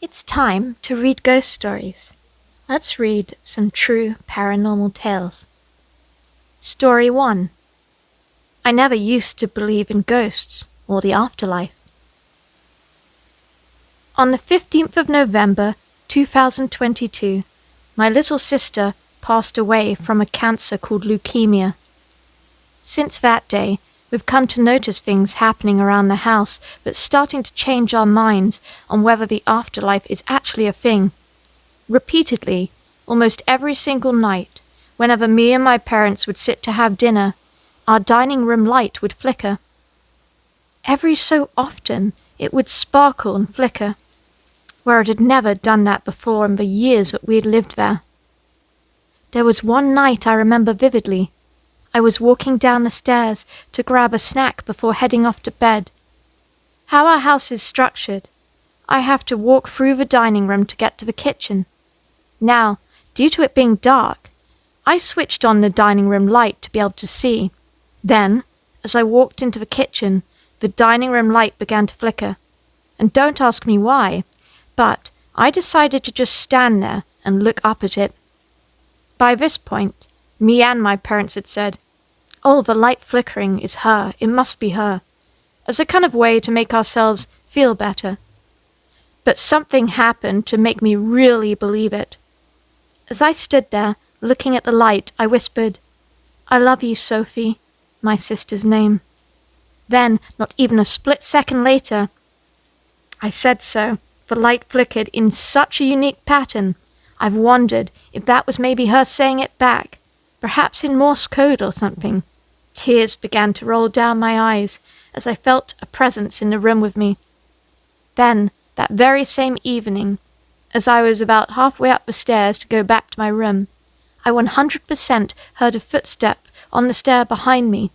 It's time to read ghost stories. Let's read some true paranormal tales. Story 1. I never used to believe in ghosts or the afterlife. On the 15th of November, 2022, my little sister passed away from a cancer called leukemia. Since that day, we've come to notice things happening around the house that's starting to change our minds on whether the afterlife is actually a thing. Repeatedly, almost every single night, whenever me and my parents would sit to have dinner, our dining room light would flicker. Every so often, it would sparkle and flicker, where it had never done that before in the years that we had lived there. There was one night I remember vividly. I was walking down the stairs to grab a snack before heading off to bed. How our house is structured, I have to walk through the dining room to get to the kitchen. Now, due to it being dark, I switched on the dining room light to be able to see. Then, as I walked into the kitchen, the dining room light began to flicker. And don't ask me why, but I decided to just stand there and look up at it. By this point, me and my parents had said, "Oh, the light flickering is her, it must be her," as a kind of way to make ourselves feel better. But something happened to make me really believe it. As I stood there, looking at the light, I whispered, "I love you, Sophie," my sister's name. Then, not even a split second later, I said so. The light flickered in such a unique pattern. I've wondered if that was maybe her saying it back, perhaps in Morse code or something. Tears began to roll down my eyes as I felt a presence in the room with me. Then, that very same evening, as I was about halfway up the stairs to go back to my room, I 100% heard a footstep on the stair behind me.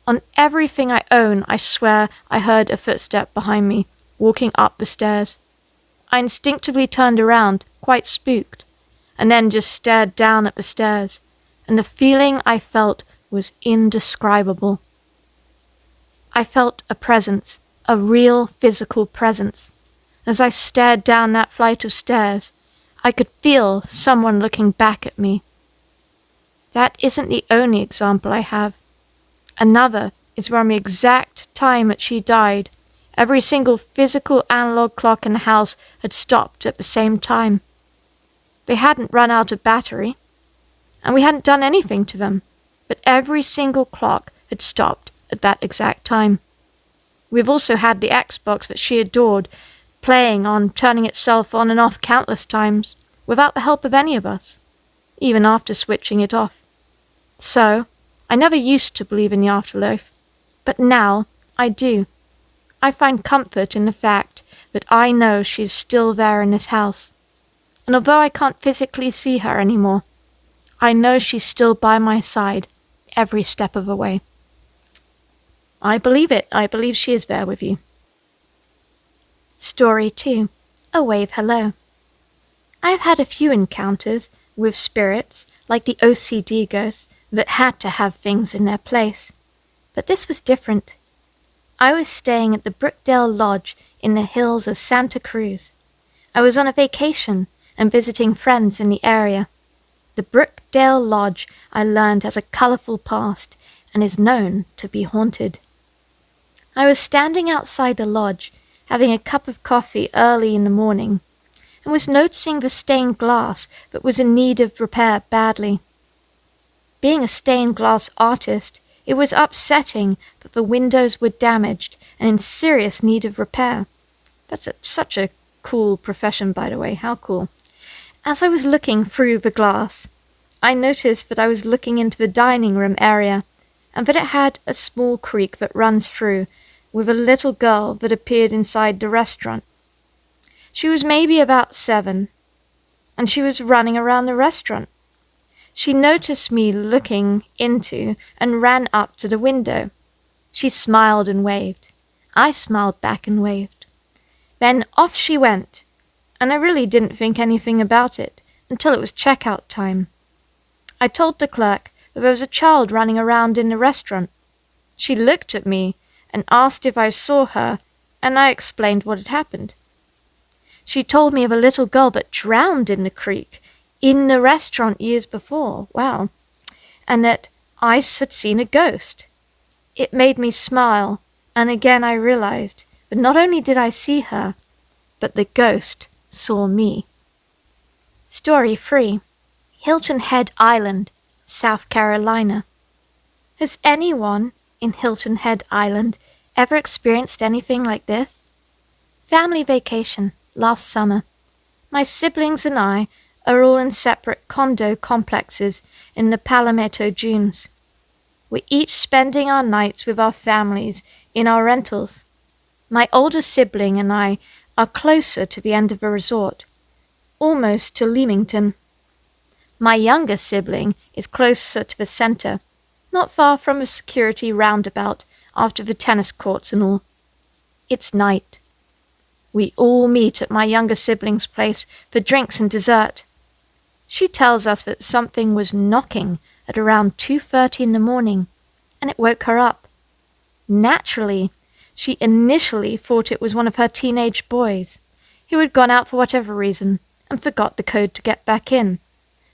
On everything I own, I swear I heard a footstep behind me, walking up the stairs. I instinctively turned around, quite spooked, and then just stared down at the stairs, and the feeling I felt was indescribable. I felt a presence, a real physical presence. As I stared down that flight of stairs, I could feel someone looking back at me. That isn't the only example I have. Another is around the exact time that she died. Every single physical analog clock in the house had stopped at the same time. They hadn't run out of battery, and we hadn't done anything to them, but every single clock had stopped at that exact time. We've also had the Xbox that she adored playing on, turning itself on and off countless times, without the help of any of us, even after switching it off. So, I never used to believe in the afterlife, but now I do. I find comfort in the fact that I know she's still there in this house. And although I can't physically see her anymore, I know she's still by my side every step of the way. I believe it. I believe she is there with you. Story 2. A Wave Hello. I've had a few encounters with spirits, like the OCD ghosts, that had to have things in their place. But this was different. I was staying at the Brookdale Lodge in the hills of Santa Cruz. I was on a vacation and visiting friends in the area. The Brookdale Lodge, I learned, has a colorful past and is known to be haunted. I was standing outside the lodge, having a cup of coffee early in the morning, and was noticing the stained glass that was in need of repair badly. Being a stained glass artist, it was upsetting that the windows were damaged and in serious need of repair. That's such a cool profession, by the way. How cool. As I was looking through the glass, I noticed that I was looking into the dining room area, and that it had a small creek that runs through, with a little girl that appeared inside the restaurant. She was maybe about 7, and she was running around the restaurant. She noticed me looking into and ran up to the window. She smiled and waved. I smiled back and waved. Then off she went, and I really didn't think anything about it until it was checkout time. I told the clerk that there was a child running around in the restaurant. She looked at me and asked if I saw her, and I explained what had happened. She told me of a little girl that drowned in the creek in the restaurant years before. Wow. And that I had seen a ghost. It made me smile, and again I realized that not only did I see her, but the ghost saw me. Story 3. Hilton Head Island, South Carolina. Has anyone in Hilton Head Island ever experienced anything like this? Family vacation last summer. My siblings and I are all in separate condo complexes in the Palmetto Dunes. We're each spending our nights with our families in our rentals. My older sibling and I are closer to the end of the resort, almost to Leamington. My younger sibling is closer to the center, not far from a security roundabout after the tennis courts and all. It's night. We all meet at my younger sibling's place for drinks and dessert. She tells us that something was knocking at around 2:30 in the morning, and it woke her up. Naturally, she initially thought it was one of her teenage boys, who had gone out for whatever reason and forgot the code to get back in,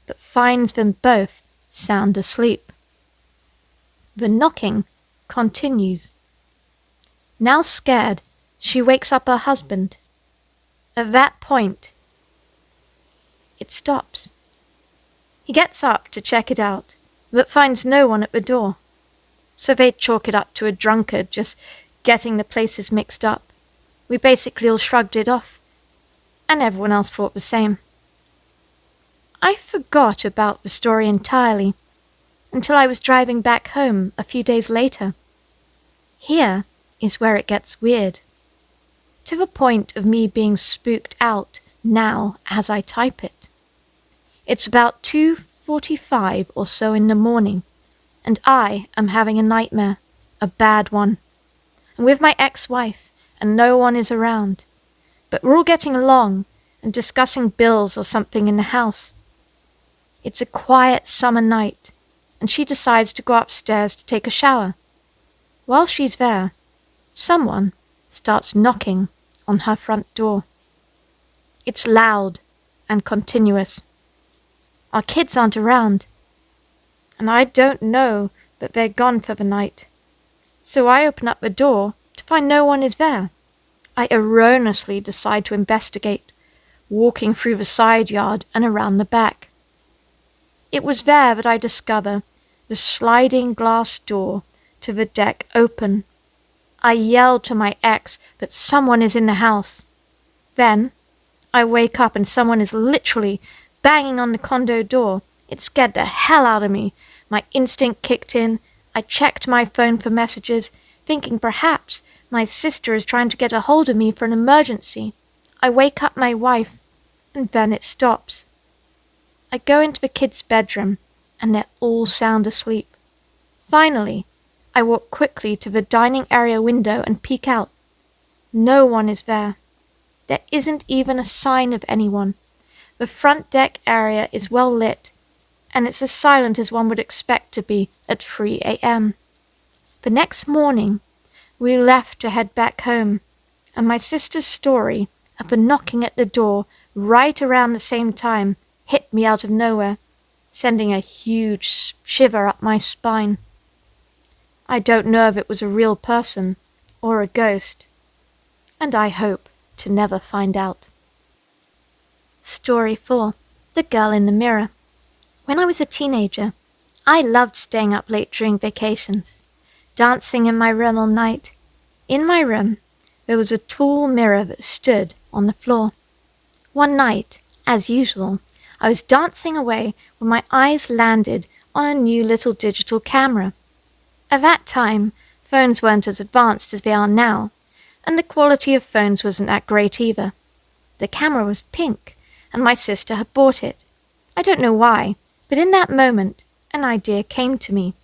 but finds them both sound asleep. The knocking continues. Now scared, she wakes up her husband. At that point, it stops. He gets up to check it out, but finds no one at the door. So they chalk it up to a drunkard just getting the places mixed up. We basically all shrugged it off, and everyone else thought the same. I forgot about the story entirely until I was driving back home a few days later. Here is where it gets weird, to the point of me being spooked out now as I type it. It's about 2:45 or so in the morning, and I am having a nightmare, a bad one. I'm with my ex-wife, and no one is around, but we're all getting along and discussing bills or something in the house. It's a quiet summer night, and she decides to go upstairs to take a shower. While she's there, someone starts knocking on her front door. It's loud and continuous. Our kids aren't around, and I don't know that they're gone for the night. So I open up the door to find no one is there. I erroneously decide to investigate, walking through the side yard and around the back. It was there that I discover the sliding glass door to the deck open. I yell to my ex that someone is in the house. Then I wake up and someone is literally banging on the condo door. It scared the hell out of me. My instinct kicked in. I checked my phone for messages, thinking perhaps my sister is trying to get a hold of me for an emergency. I wake up my wife, and then it stops. I go into the kids' bedroom, and they're all sound asleep. Finally, I walk quickly to the dining area window and peek out. No one is there. There isn't even a sign of anyone. The front deck area is well lit, and it's as silent as one would expect to be at 3 a.m. The next morning, we left to head back home, and my sister's story of the knocking at the door right around the same time hit me out of nowhere, sending a huge shiver up my spine. I don't know if it was a real person or a ghost, and I hope to never find out. Story 4. The Girl in the Mirror. When I was a teenager, I loved staying up late during vacations, dancing in my room all night. In my room, there was a tall mirror that stood on the floor. One night, as usual, I was dancing away when my eyes landed on a new little digital camera. At that time, phones weren't as advanced as they are now, and the quality of phones wasn't that great either. The camera was pink, and my sister had bought it. I don't know why, but in that moment, an idea came to me.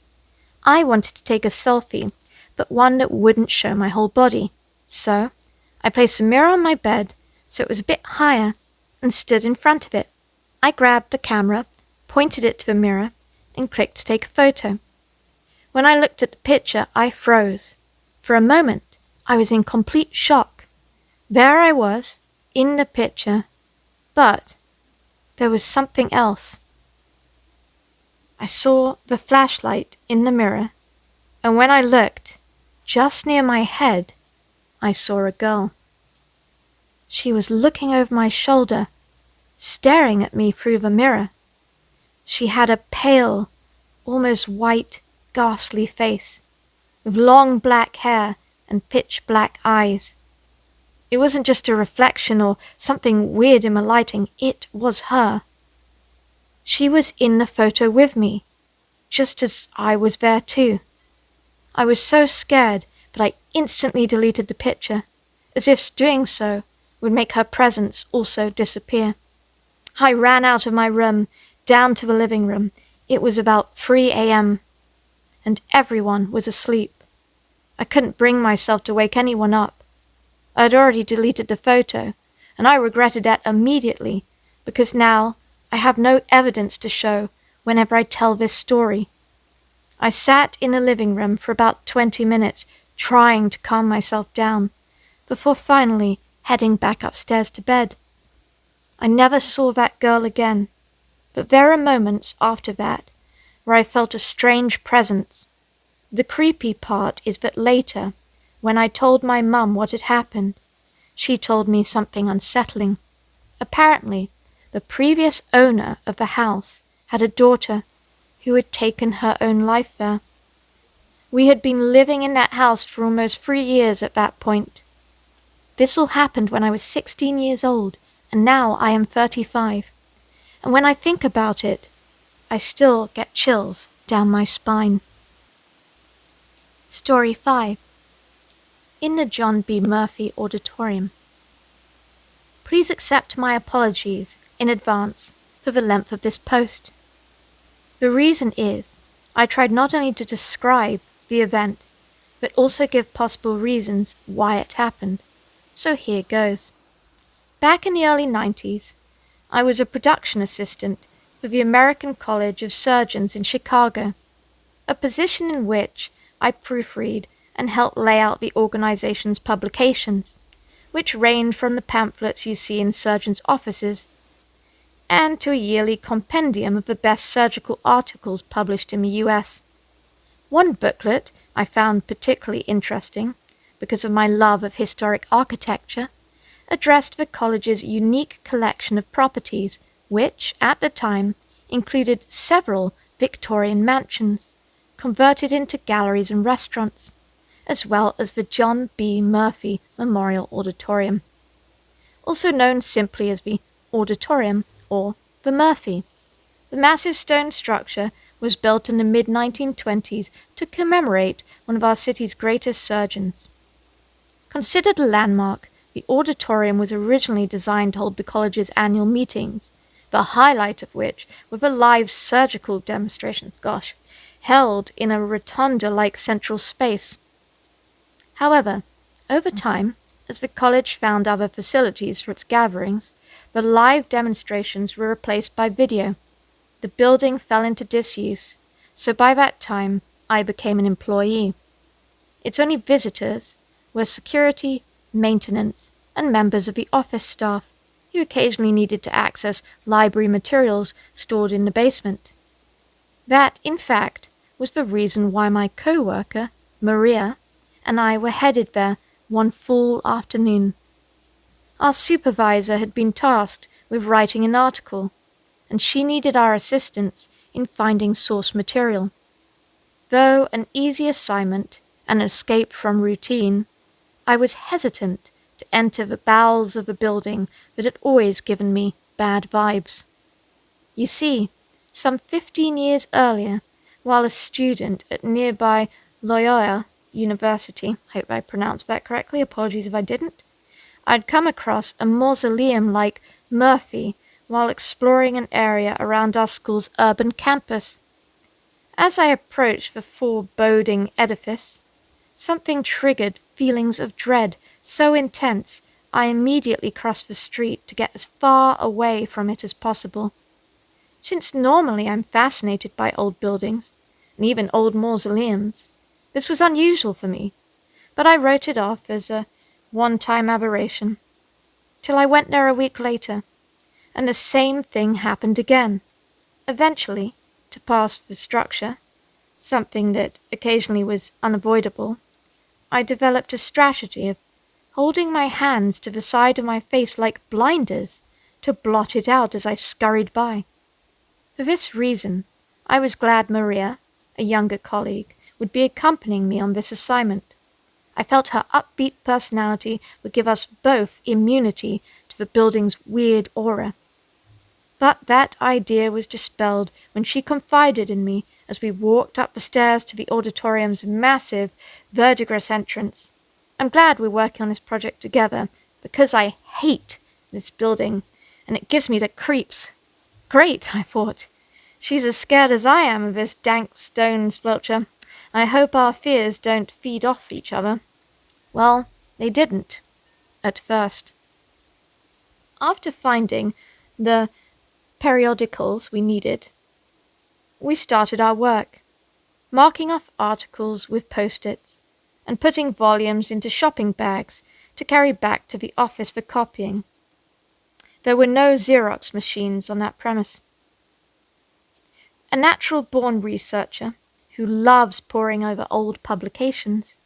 I wanted to take a selfie, but one that wouldn't show my whole body. So, I placed a mirror on my bed so it was a bit higher and stood in front of it. I grabbed the camera, pointed it to the mirror, and clicked to take a photo. When I looked at the picture, I froze. For a moment, I was in complete shock. There I was, in the picture, but there was something else. I saw the flashlight in the mirror, and when I looked, just near my head, I saw a girl. She was looking over my shoulder, staring at me through the mirror. She had a pale, almost white, ghastly face, with long black hair and pitch black eyes. It wasn't just a reflection or something weird in the lighting, it was her. She was in the photo with me, just as I was there too. I was so scared that I instantly deleted the picture, as if doing so would make her presence also disappear. I ran out of my room, down to the living room. It was about 3 a.m., and everyone was asleep. I couldn't bring myself to wake anyone up. I had already deleted the photo, and I regretted that immediately, because now I have no evidence to show whenever I tell this story. I sat in the living room for about 20 minutes, trying to calm myself down, before finally heading back upstairs to bed. I never saw that girl again, but there are moments after that where I felt a strange presence. The creepy part is that later, when I told my mum what had happened, she told me something unsettling. Apparently, the previous owner of the house had a daughter who had taken her own life there. We had been living in that house for almost 3 years at that point. This all happened when I was 16 years old, and now I am 35. And when I think about it, I still get chills down my spine. Story 5. In the John B. Murphy Auditorium. Please accept my apologies in advance for the length of this post. The reason is, I tried not only to describe the event, but also give possible reasons why it happened. So here goes. Back in the early 90s, I was a production assistant for the American College of Surgeons in Chicago, a position in which I proofread and helped lay out the organization's publications, which range from the pamphlets you see in surgeons' offices and to a yearly compendium of the best surgical articles published in the US. One booklet I found particularly interesting, because of my love of historic architecture, addressed the college's unique collection of properties, which, at the time, included several Victorian mansions, converted into galleries and restaurants, as well as the John B. Murphy Memorial Auditorium, also known simply as the Auditorium or the Murphy. The massive stone structure was built in the mid-1920s to commemorate one of our city's greatest surgeons. Considered a landmark, the auditorium was originally designed to hold the college's annual meetings, the highlight of which were the live surgical demonstrations, held in a rotunda-like central space. However, over time, as the college found other facilities for its gatherings, the live demonstrations were replaced by video. The building fell into disuse, so by that time I became an employee. Its only visitors were security, maintenance, and members of the office staff, who occasionally needed to access library materials stored in the basement. That, in fact, was the reason why my co-worker, Maria, and I were headed there one full afternoon. Our supervisor had been tasked with writing an article, and she needed our assistance in finding source material. Though an easy assignment and an escape from routine, I was hesitant to enter the bowels of a building that had always given me bad vibes. You see, some 15 years earlier, while a student at nearby Loyola University, hope I pronounced that correctly, apologies if I didn't, I'd come across a mausoleum like Murphy while exploring an area around our school's urban campus. As I approached the foreboding edifice, something triggered feelings of dread so intense I immediately crossed the street to get as far away from it as possible. Since normally I'm fascinated by old buildings, and even old mausoleums, this was unusual for me, but I wrote it off as a one-time aberration. till I went there a week later, and the same thing happened again. Eventually, to pass for structure, something that occasionally was unavoidable, I developed a strategy of holding my hands to the side of my face like blinders to blot it out as I scurried by. For this reason, I was glad Maria, a younger colleague, would be accompanying me on this assignment. I felt her upbeat personality would give us both immunity to the building's weird aura. But that idea was dispelled when she confided in me as we walked up the stairs to the auditorium's massive, verdigris entrance. I'm glad we're working on this project together, because I hate this building, and it gives me the creeps. Great, I thought. She's as scared as I am of this dank stone sculpture. I hope our fears don't feed off each other. Well, they didn't, at first. After finding the periodicals we needed, we started our work, marking off articles with post-its and putting volumes into shopping bags to carry back to the office for copying. There were no Xerox machines on that premise. A natural-born researcher who loves poring over old publications,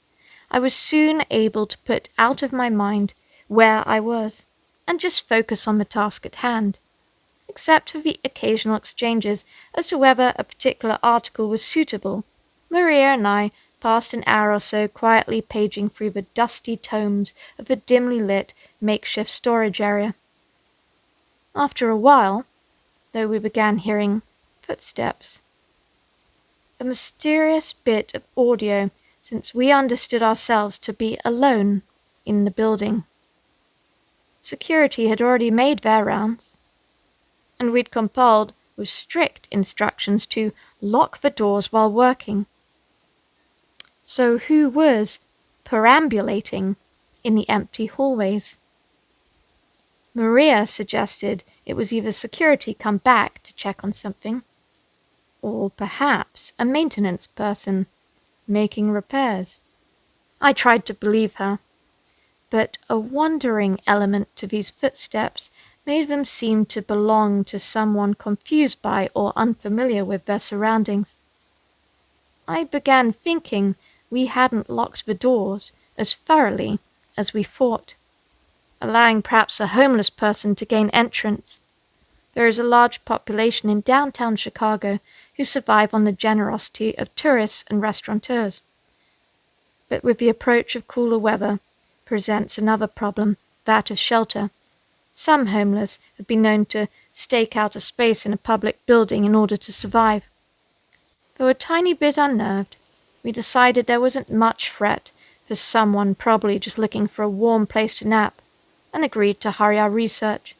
I was soon able to put out of my mind where I was and just focus on the task at hand, except for the occasional exchanges as to whether a particular article was suitable. Maria and I passed an hour or so quietly paging through the dusty tomes of the dimly lit makeshift storage area. After a while, though, we began hearing footsteps. A mysterious bit of audio, since we understood ourselves to be alone in the building. Security had already made their rounds, and we'd compiled with strict instructions to lock the doors while working. So who was perambulating in the empty hallways? Maria suggested it was either security come back to check on something, or perhaps a maintenance person making repairs. I tried to believe her, but a wandering element to these footsteps made them seem to belong to someone confused by or unfamiliar with their surroundings. I began thinking we hadn't locked the doors as thoroughly as we thought, allowing perhaps a homeless person to gain entrance. There is a large population in downtown Chicago who survive on the generosity of tourists and restaurateurs. But with the approach of cooler weather presents another problem, that of shelter. Some homeless have been known to stake out a space in a public building in order to survive. Though a tiny bit unnerved, we decided there wasn't much threat for someone probably just looking for a warm place to nap, and agreed to hurry our research.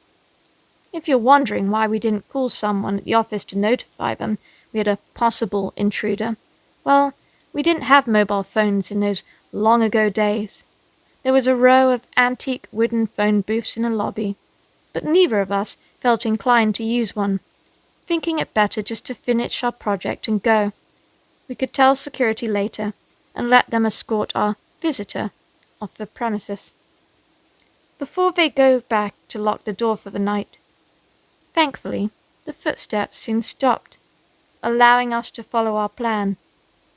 If you're wondering why we didn't call someone at the office to notify them we had a possible intruder, well, we didn't have mobile phones in those long-ago days. There was a row of antique wooden phone booths in a lobby, but neither of us felt inclined to use one, thinking it better just to finish our project and go. We could tell security later and let them escort our visitor off the premises before they go back to lock the door for the night. Thankfully, the footsteps soon stopped, allowing us to follow our plan.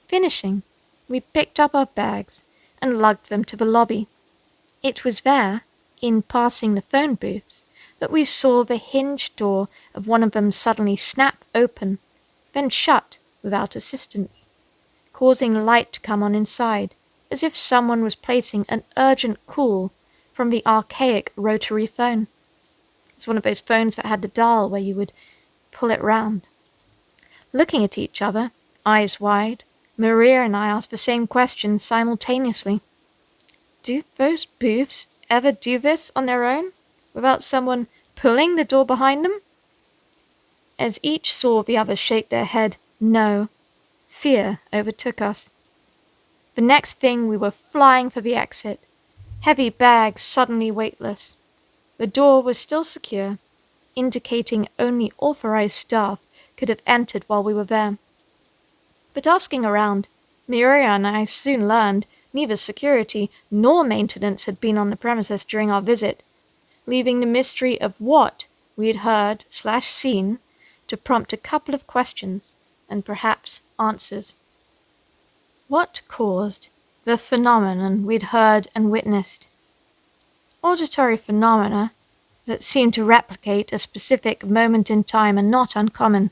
Finishing, we picked up our bags and lugged them to the lobby. It was there, in passing the phone booths, that we saw the hinged door of one of them suddenly snap open, then shut without assistance, causing light to come on inside, as if someone was placing an urgent call from the archaic rotary phone. It's one of those phones that had the dial where you would pull it round. Looking at each other, eyes wide, Maria and I asked the same question simultaneously. Do those booths ever do this on their own, without someone pulling the door behind them? As each saw the other shake their head no, fear overtook us. The next thing we were flying for the exit, heavy bags suddenly weightless. The door was still secure, indicating only authorized staff could have entered while we were there. But asking around, Miria and I soon learned neither security nor maintenance had been on the premises during our visit. leaving the mystery of what we had heard/seen to prompt a couple of questions and perhaps answers. What caused the phenomenon we'd heard and witnessed? Auditory phenomena that seem to replicate a specific moment in time are not uncommon.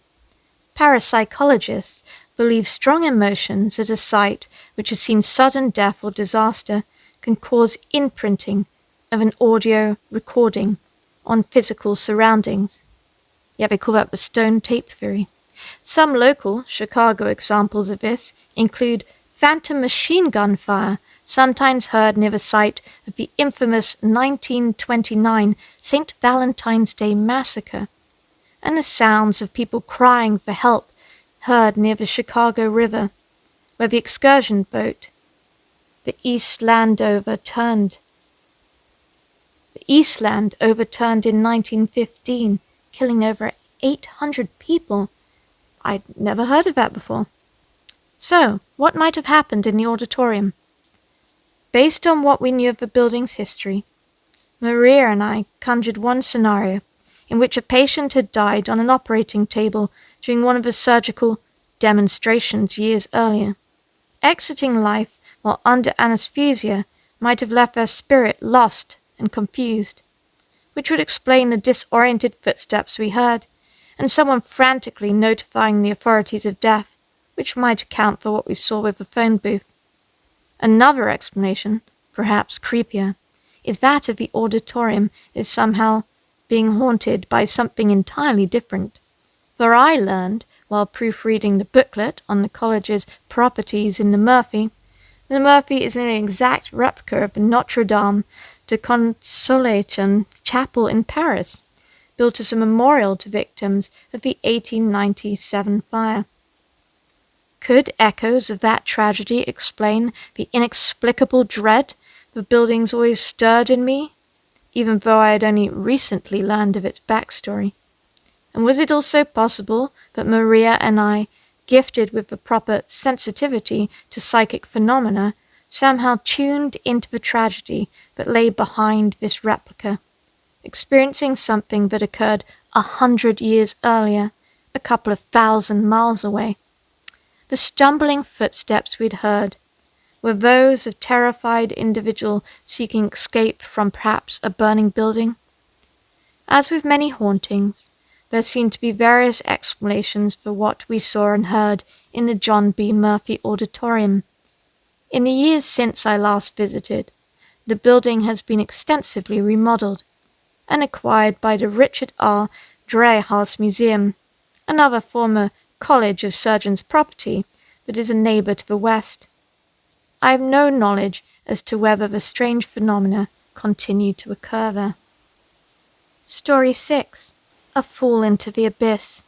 Parapsychologists believe strong emotions at a site which has seen sudden death or disaster can cause imprinting of an audio recording on physical surroundings. Yeah, they call that the stone tape theory. Some local Chicago examples of this include phantom machine gun fire, sometimes heard near the site of the infamous 1929 St. Valentine's Day massacre, and the sounds of people crying for help heard near the Chicago River, where the excursion boat, the Eastland, overturned in 1915, killing over 800 people. I'd never heard of that before. So, what might have happened in the auditorium? Based on what we knew of the building's history, Maria and I conjured one scenario in which a patient had died on an operating table during one of the surgical demonstrations years earlier. Exiting life while under anesthesia might have left their spirit lost and confused, which would explain the disoriented footsteps we heard, and someone frantically notifying the authorities of death, which might account for what we saw with the phone booth. Another explanation, perhaps creepier, is that of the auditorium is somehow being haunted by something entirely different. For I learned, while proofreading the booklet on the college's properties in the Murphy is an exact replica of the Notre Dame de Consolation Chapel in Paris, built as a memorial to victims of the 1897 fire. Could echoes of that tragedy explain the inexplicable dread the buildings always stirred in me, even though I had only recently learned of its backstory? And was it also possible that Maria and I, gifted with the proper sensitivity to psychic phenomena, somehow tuned into the tragedy that lay behind this replica, experiencing something that occurred 100 years earlier, a couple of 1,000 miles away? The stumbling footsteps we'd heard were those of a terrified individual seeking escape from perhaps a burning building. As with many hauntings, there seemed to be various explanations for what we saw and heard in the John B. Murphy Auditorium. In the years since I last visited, the building has been extensively remodeled and acquired by the Richard R. Dreyhaus Museum, another former College of Surgeons property that is a neighbor to the west. I have no knowledge as to whether the strange phenomena continue to occur there. Story 6. A Fall into the Abyss.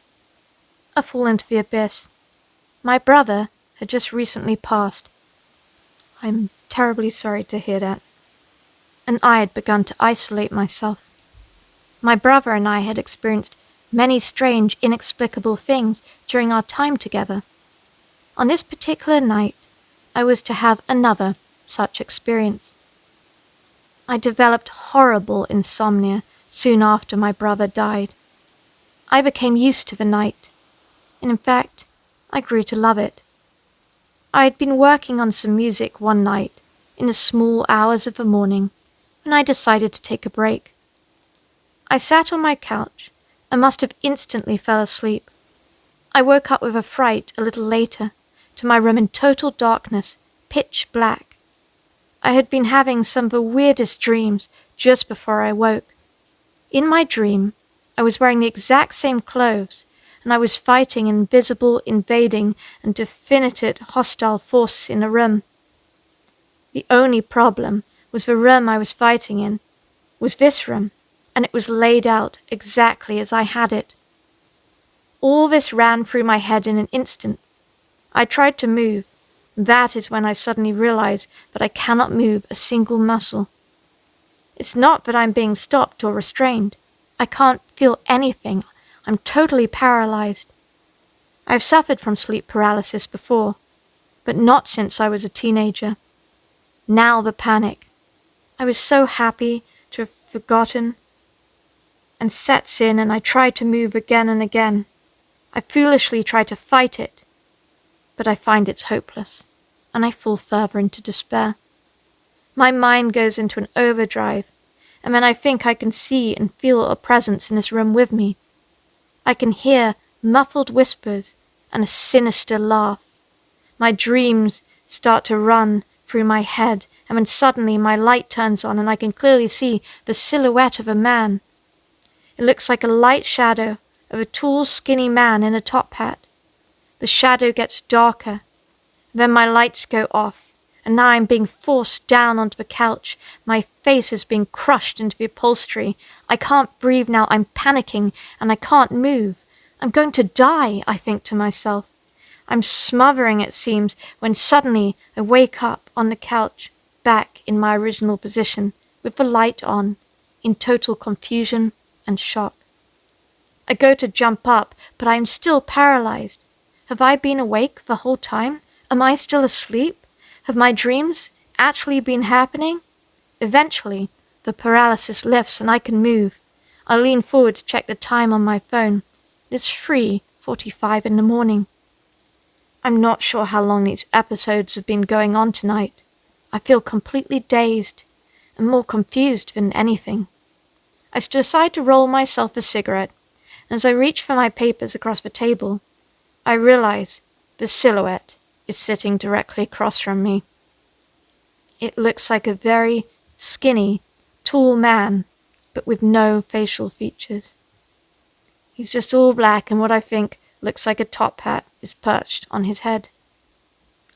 A fall into the abyss. My brother had just recently passed. I'm terribly sorry to hear that. And I had begun to isolate myself. My brother and I had experienced many strange, inexplicable things during our time together. On this particular night, I was to have another such experience. I developed horrible insomnia soon after my brother died. I became used to the night, and in fact, I grew to love it. I had been working on some music one night in the small hours of the morning when I decided to take a break. I sat on my couch and must have instantly fell asleep. I woke up with a fright a little later, to my room in total darkness, pitch black. I had been having some of the weirdest dreams just before I woke. In my dream, I was wearing the exact same clothes, and I was fighting an invisible, invading, and definite hostile force in a room. The only problem was the room I was fighting in was this room, and it was laid out exactly as I had it. All this ran through my head in an instant. I tried to move. That is when I suddenly realized that I cannot move a single muscle. It's not that I'm being stopped or restrained. I can't feel anything. I'm totally paralyzed. I've suffered from sleep paralysis before, but not since I was a teenager. Now the panic. I was so happy to have forgotten and sets in, and I try to move again and again. I foolishly try to fight it, but I find it's hopeless, and I fall further into despair. My mind goes into an overdrive, and then I think I can see and feel a presence in this room with me. I can hear muffled whispers and a sinister laugh. My dreams start to run through my head, and then suddenly my light turns on and I can clearly see the silhouette of a man. It looks like a light shadow of a tall, skinny man in a top hat. The shadow gets darker. Then my lights go off, and now I'm being forced down onto the couch. My face is being crushed into the upholstery. I can't breathe now. I'm panicking, and I can't move. I'm going to die, I think to myself. I'm smothering, it seems, when suddenly I wake up on the couch, back in my original position, with the light on, in total confusion and shock. I go to jump up, but I am still paralyzed. Have I been awake the whole time? Am I still asleep? Have my dreams actually been happening? Eventually, the paralysis lifts and I can move. I lean forward to check the time on my phone. It's 3:45 in the morning. I'm not sure how long these episodes have been going on tonight. I feel completely dazed and more confused than anything. I decide to roll myself a cigarette. As I reach for my papers across the table, I realize the silhouette is sitting directly across from me. It looks like a very skinny, tall man, but with no facial features. He's just all black, and what I think looks like a top hat is perched on his head.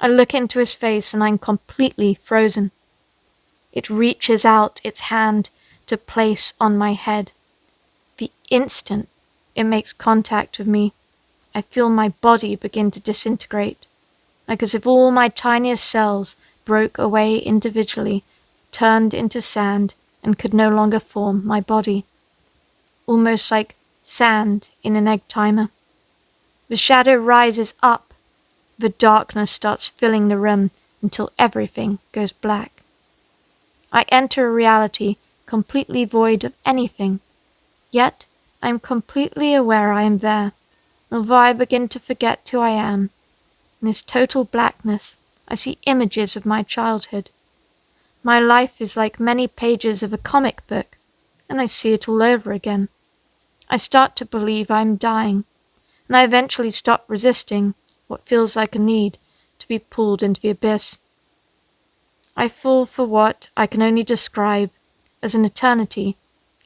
I look into his face and I'm completely frozen. It reaches out its hand to place on my head. The instant it makes contact with me, I feel my body begin to disintegrate, like as if all my tiniest cells broke away individually, turned into sand, and could no longer form my body. Almost like sand in an egg timer. The shadow rises up. The darkness starts filling the room until everything goes black. I enter a reality completely void of anything, yet I am completely aware I am there, although I begin to forget who I am. In this total blackness, I see images of my childhood. My life is like many pages of a comic book, and I see it all over again. I start to believe I am dying, and I eventually stop resisting what feels like a need to be pulled into the abyss. I fall for what I can only describe as an eternity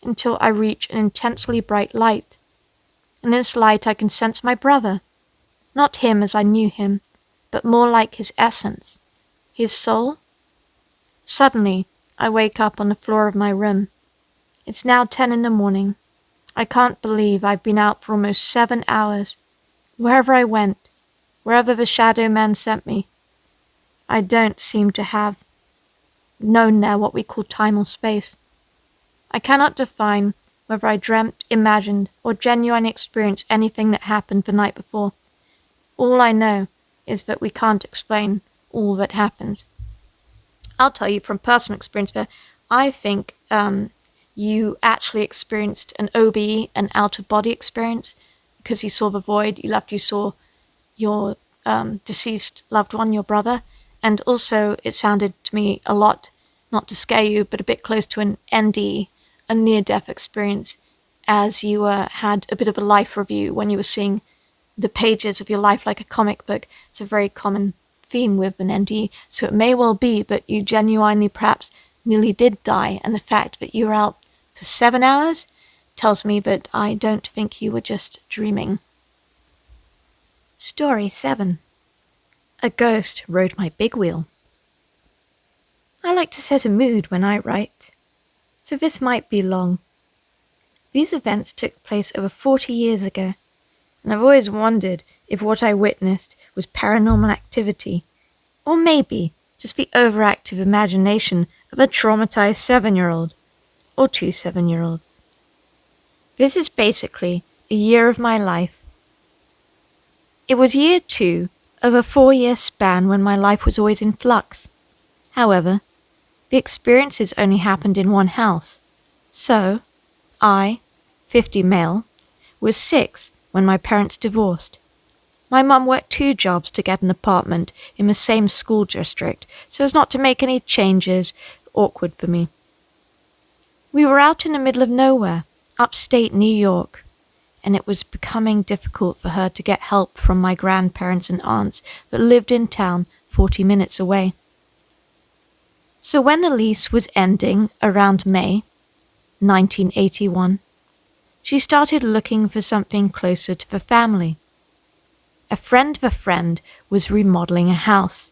until I reach an intensely bright light. In this light I can sense my brother, not him as I knew him, but more like his essence, his soul. Suddenly, I wake up on the floor of my room. It's now 10 in the morning. I can't believe I've been out for almost 7 hours. Wherever I went, wherever the shadow man sent me, I don't seem to have known there what we call time or space. I cannot define whether I dreamt, imagined, or genuinely experienced anything that happened the night before. All I know is that we can't explain all that happened. I'll tell you from personal experience that I think you actually experienced an OBE, an out-of-body experience, because you saw the void, you saw your deceased loved one, your brother, and also it sounded to me a lot, not to scare you, but a bit close to an ND, a near-death experience, as you had a bit of a life review when you were seeing the pages of your life like a comic book. It's a very common theme with an ND, so it may well be that you genuinely perhaps nearly did die, and the fact that you were out for 7 hours tells me that I don't think you were just dreaming. Story 7. A ghost rode my big wheel. I like to set a mood when I write, so this might be long. These events took place over 40 years ago, and I've always wondered if what I witnessed was paranormal activity, or maybe just the overactive imagination of a traumatized 7-year-old, or 2 7-year-olds. This is basically a year of my life. It was year 2 of a 4-year span when my life was always in flux. However, the experiences only happened in one house, so I, 50 male, was 6 when my parents divorced. My mum worked 2 jobs to get an apartment in the same school district so as not to make any changes awkward for me. We were out in the middle of nowhere, upstate New York, and it was becoming difficult for her to get help from my grandparents and aunts that lived in town 40 minutes away. So when the lease was ending around May 1981, she started looking for something closer to the family. A friend of a friend was remodeling a house,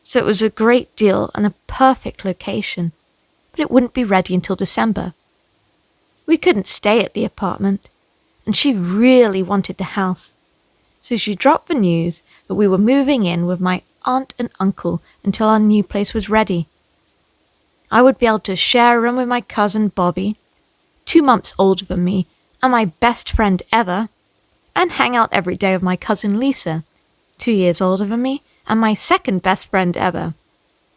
so it was a great deal and a perfect location, but it wouldn't be ready until December. We couldn't stay at the apartment, and she really wanted the house, so she dropped the news that we were moving in with my aunt and uncle until our new place was ready. I would be able to share a room with my cousin Bobby, 2 months older than me and my best friend ever, and hang out every day with my cousin Lisa, 2 years older than me and my second best friend ever.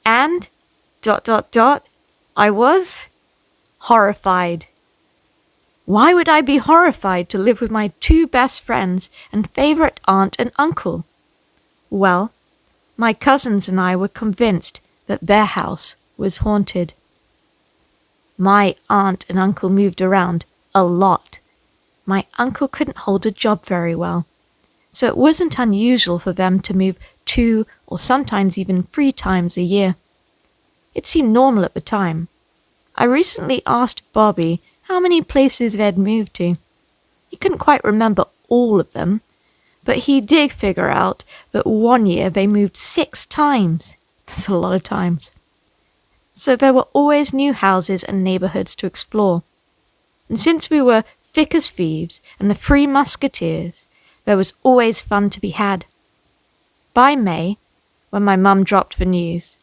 And... I was horrified. Why would I be horrified to live with my 2 best friends and favorite aunt and uncle? Well, my cousins and I were convinced that their house was haunted. My aunt and uncle moved around a lot. My uncle couldn't hold a job very well, so it wasn't unusual for them to move 2 or sometimes even 3 times a year. It seemed normal at the time. I recently asked Bobby how many places they had moved to. He couldn't quite remember all of them, but he did figure out that one year they moved 6 times. That's a lot of times. So there were always new houses and neighborhoods to explore. And since we were thick as thieves and the 3 musketeers, there was always fun to be had. By May, when my mum dropped the news,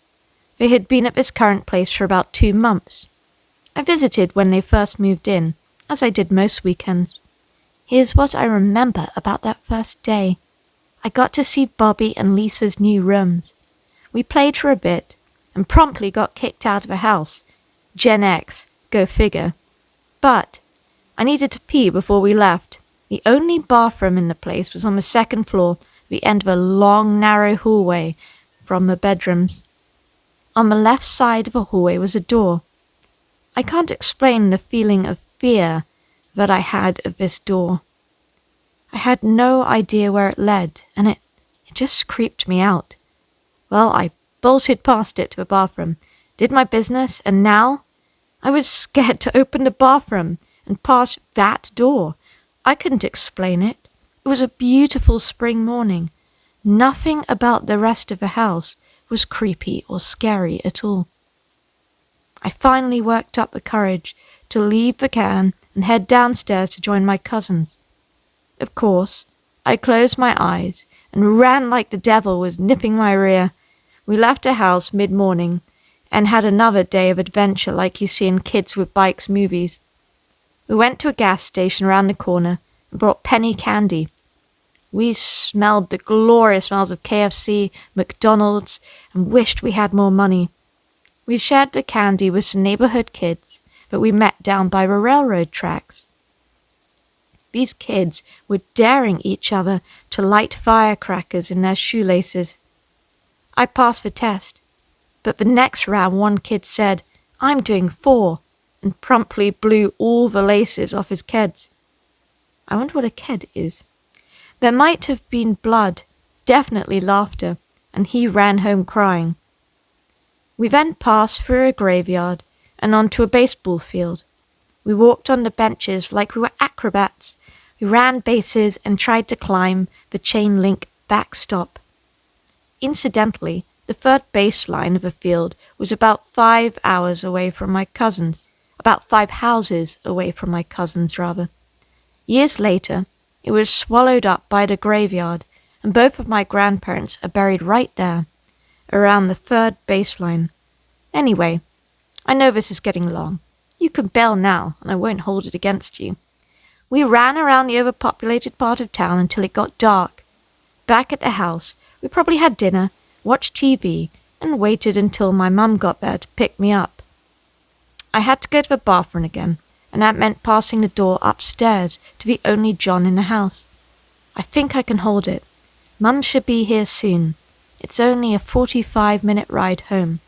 they had been at this current place for about 2 months. I visited when they first moved in, as I did most weekends. Here's what I remember about that first day. I got to see Bobby and Lisa's new rooms. We played for a bit, and promptly got kicked out of the house. Gen X, go figure. But I needed to pee before we left. The only bathroom in the place was on the 2nd floor, at the end of a long, narrow hallway from the bedrooms. On the left side of the hallway was a door. I can't explain the feeling of fear that I had of this door. I had no idea where it led, and it just creeped me out. Well, I bolted past it to the bathroom, did my business, and now I was scared to open the bathroom and pass that door. I couldn't explain it. It was a beautiful spring morning. Nothing about the rest of the house was creepy or scary at all. I finally worked up the courage to leave the can and head downstairs to join my cousins. Of course, I closed my eyes and ran like the devil was nipping my rear. We left the house mid-morning and had another day of adventure like you see in Kids with Bikes movies. We went to a gas station around the corner and brought penny candy. We smelled the glorious smells of KFC, McDonald's, and wished we had more money. We shared the candy with some neighborhood kids that we met down by the railroad tracks. These kids were daring each other to light firecrackers in their shoelaces. I passed the test, but the next round one kid said, "I'm doing 4, and promptly blew all the laces off his keds. I wonder what a ked is. There might have been blood, definitely laughter, and he ran home crying. We then passed through a graveyard and onto a baseball field. We walked on the benches like we were acrobats. We ran bases and tried to climb the chain link backstop. Incidentally, the 3rd baseline of the field was about 5 hours away from my cousins. About 5 houses away from my cousins, rather. Years later, it was swallowed up by the graveyard, and both of my grandparents are buried right there, around the 3rd baseline. Anyway, I know this is getting long. You can bail now, and I won't hold it against you. We ran around the overpopulated part of town until it got dark. Back at the house, we probably had dinner, watched TV, and waited until my mum got there to pick me up. I had to go to the bathroom again, and that meant passing the door upstairs to the only John in the house. I think I can hold it. Mum should be here soon. It's only a 45-minute ride home.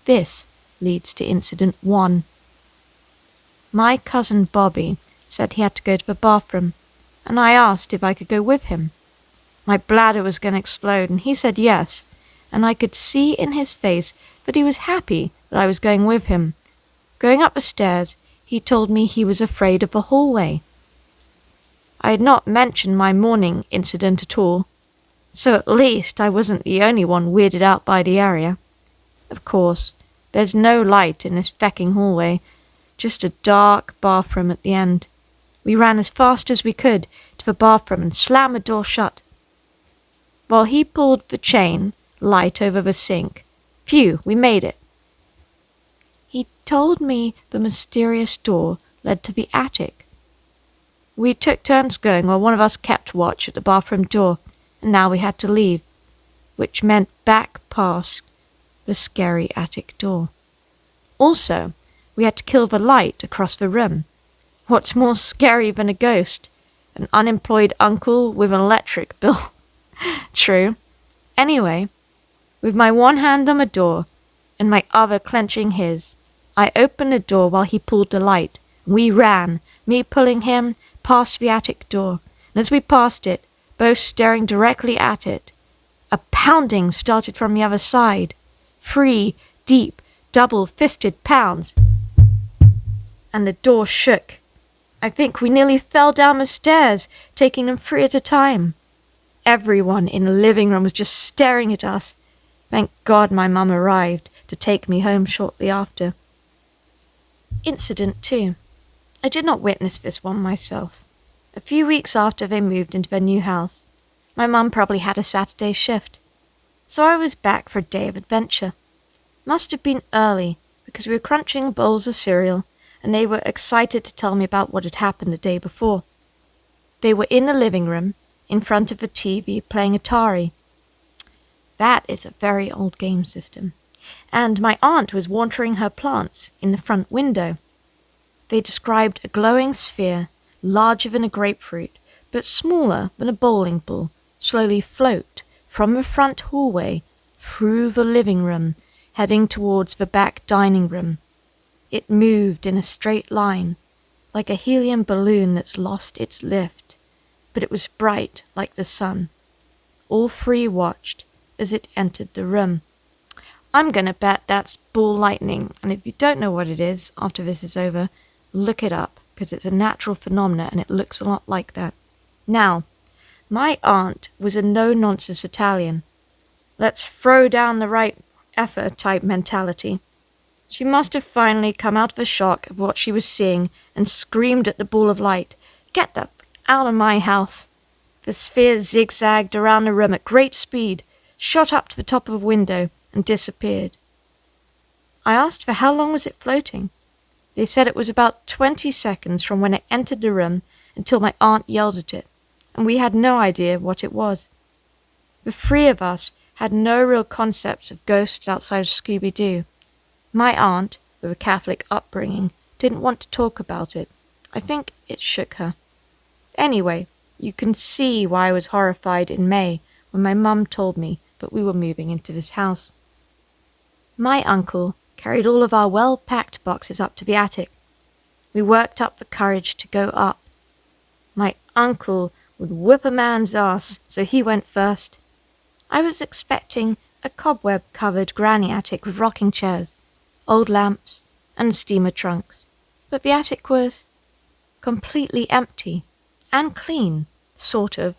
This leads to incident 1. My cousin Bobby said he had to go to the bathroom, and I asked if I could go with him. My bladder was going to explode, and he said yes, and I could see in his face that he was happy that I was going with him. Going up the stairs, he told me he was afraid of the hallway. I had not mentioned my morning incident at all, so at least I wasn't the only one weirded out by the area. Of course, there's no light in this fecking hallway, just a dark bathroom at the end. We ran as fast as we could to the bathroom and slammed the door shut. While he pulled the chain light over the sink, phew, we made it. He told me the mysterious door led to the attic. We took turns going while one of us kept watch at the bathroom door, and now we had to leave, which meant back past the scary attic door. Also, we had to kill the light across the room. What's more scary than a ghost? An unemployed uncle with an electric bill. True. Anyway, with my one hand on the door and my other clenching his, I opened the door while he pulled the light. We ran, me pulling him, past the attic door, and as we passed it, both staring directly at it, a pounding started from the other side. 3 deep, double-fisted pounds, and the door shook. I think we nearly fell down the stairs, taking them 3 at a time. Everyone in the living room was just staring at us. Thank God my mum arrived to take me home shortly after. Incident 2. I did not witness this one myself. A few weeks after they moved into their new house, my mum probably had a Saturday shift, so I was back for a day of adventure. Must have been early, because we were crunching bowls of cereal, and they were excited to tell me about what had happened the day before. They were in the living room, in front of the TV, playing Atari. That is a very old game system. And my aunt was watering her plants in the front window. They described a glowing sphere, larger than a grapefruit, but smaller than a bowling ball, slowly float from the front hallway through the living room, heading towards the back dining room. It moved in a straight line, like a helium balloon that's lost its lift, but it was bright like the sun. All 3 watched as it entered the room. I'm gonna bet that's ball lightning, and if you don't know what it is after this is over, look it up, because it's a natural phenomenon and it looks a lot like that. Now, my aunt was a no-nonsense Italian. Let's throw down the right effort type mentality. She must have finally come out of the shock of what she was seeing and screamed at the ball of light, "Get the out of my house!" The sphere zigzagged around the room at great speed, shot up to the top of a window, and disappeared. I asked for how long was it floating. They said it was about 20 seconds from when it entered the room until my aunt yelled at it, and we had no idea what it was. The 3 of us had no real concepts of ghosts outside of Scooby-Doo. My aunt, with a Catholic upbringing, didn't want to talk about it. I think it shook her. Anyway, you can see why I was horrified in May when my mum told me that we were moving into this house. My uncle carried all of our well-packed boxes up to the attic. We worked up the courage to go up. My uncle would whip a man's ass, so he went first. I was expecting a cobweb-covered granny attic with rocking chairs, old lamps, and steamer trunks, but the attic was completely empty and clean, sort of.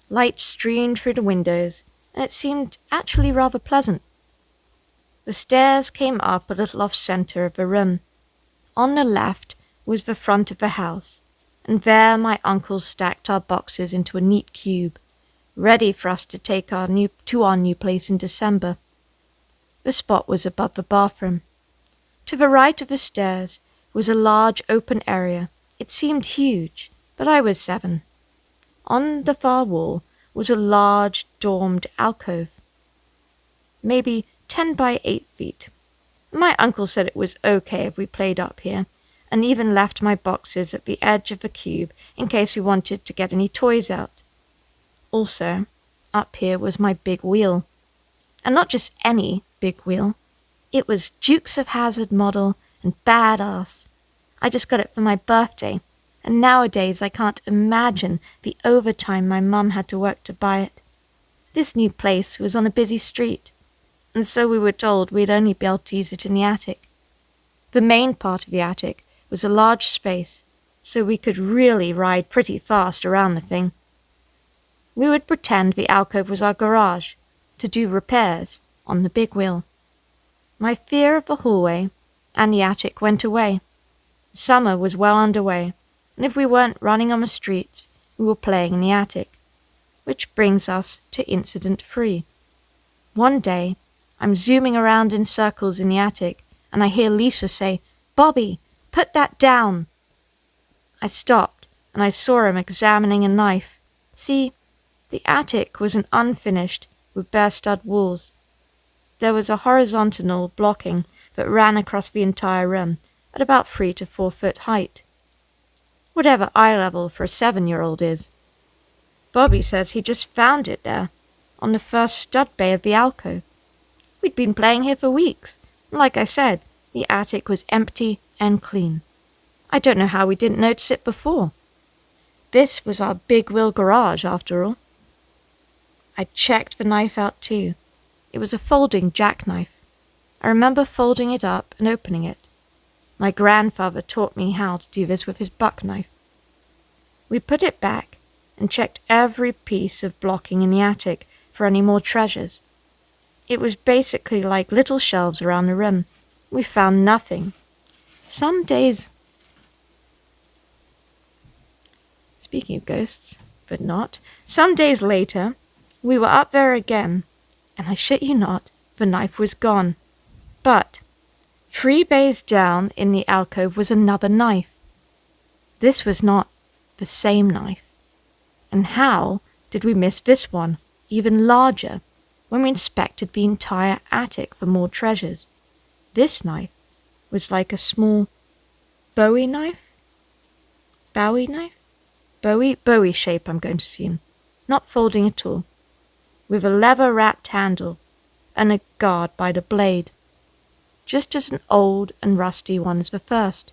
Light streamed through the windows, and it seemed actually rather pleasant. The stairs came up a little off-center of the room. On the left was the front of the house, and there my uncle stacked our boxes into a neat cube, ready for us to take our new place in December. The spot was above the bathroom. To the right of the stairs was a large open area. It seemed huge, but I was 7. On the far wall was a large dormed alcove, maybe 10 by 8 feet. My uncle said it was okay if we played up here, and even left my boxes at the edge of the cube in case we wanted to get any toys out. Also, up here was my big wheel. And not just any big wheel. It was Dukes of Hazzard model and badass. I just got it for my birthday, and nowadays I can't imagine the overtime my mum had to work to buy it. This new place was on a busy street, and so we were told we'd only be able to use it in the attic. The main part of the attic was a large space, so we could really ride pretty fast around the thing. We would pretend the alcove was our garage to do repairs on the big wheel. My fear of the hallway and the attic went away. Summer was well underway, and if we weren't running on the streets, we were playing in the attic. Which brings us to incident 3. One day, I'm zooming around in circles in the attic, and I hear Lisa say, "Bobby, put that down." I stopped, and I saw him examining a knife. See, the attic was an unfinished with bare stud walls. There was a horizontal blocking that ran across the entire room at about 3 to 4 foot height. Whatever eye level for a 7-year-old is. Bobby says he just found it there, on the first stud bay of the alcove. We'd been playing here for weeks, and like I said, the attic was empty and clean. I don't know how we didn't notice it before. This was our big wheel garage, after all. I checked the knife out too. It was a folding jackknife. I remember folding it up and opening it. My grandfather taught me how to do this with his buck knife. We put it back and checked every piece of blocking in the attic for any more treasures. It was basically like little shelves around the room. We found nothing. Some days... Speaking of ghosts, but not, some days later, we were up there again, and I shit you not, the knife was gone. But 3 bays down in the alcove was another knife. This was not the same knife. And how did we miss this one, even larger, when we inspected the entire attic for more treasures? This knife was like a small Bowie knife? Bowie knife? Bowie shape, I'm going to assume. Not folding at all. With a leather-wrapped handle and a guard by the blade. Just as an old and rusty one as the first,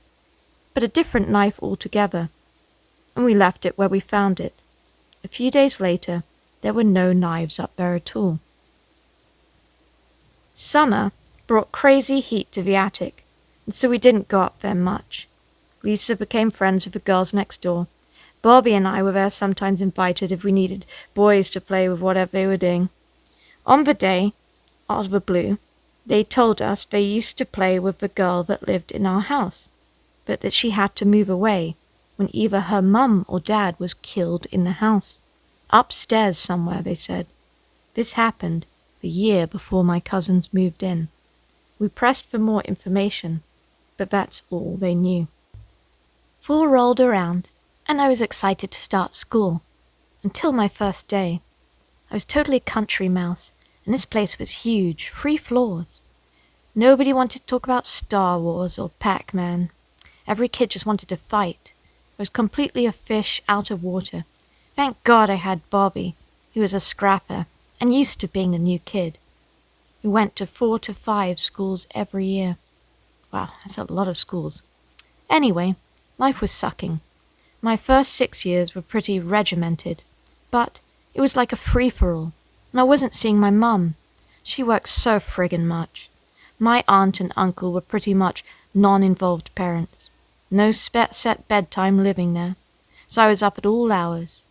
but a different knife altogether. And we left it where we found it. A few days later, there were no knives up there at all. Summer brought crazy heat to the attic, and so we didn't go up there much. Lisa became friends with the girls next door. Bobby and I were there sometimes invited if we needed boys to play with whatever they were doing. On the day, out of the blue, they told us they used to play with the girl that lived in our house, but that she had to move away when either her mum or dad was killed in the house. Upstairs somewhere, they said. This happened the year before my cousins moved in. We pressed for more information, but that's all they knew. Fall rolled around, and I was excited to start school. Until my first day. I was totally a country mouse, and this place was huge, 3 floors. Nobody wanted to talk about Star Wars or Pac-Man. Every kid just wanted to fight. I was completely a fish out of water. Thank God I had Bobby, who was a scrapper and used to being the new kid. We went to 4 to 5 schools every year. Wow, that's a lot of schools. Anyway, life was sucking. My first 6 years were pretty regimented, but it was like a free-for-all, and I wasn't seeing my mum. She worked so friggin' much. My aunt and uncle were pretty much non-involved parents. No set bedtime living there, so I was up at all hours.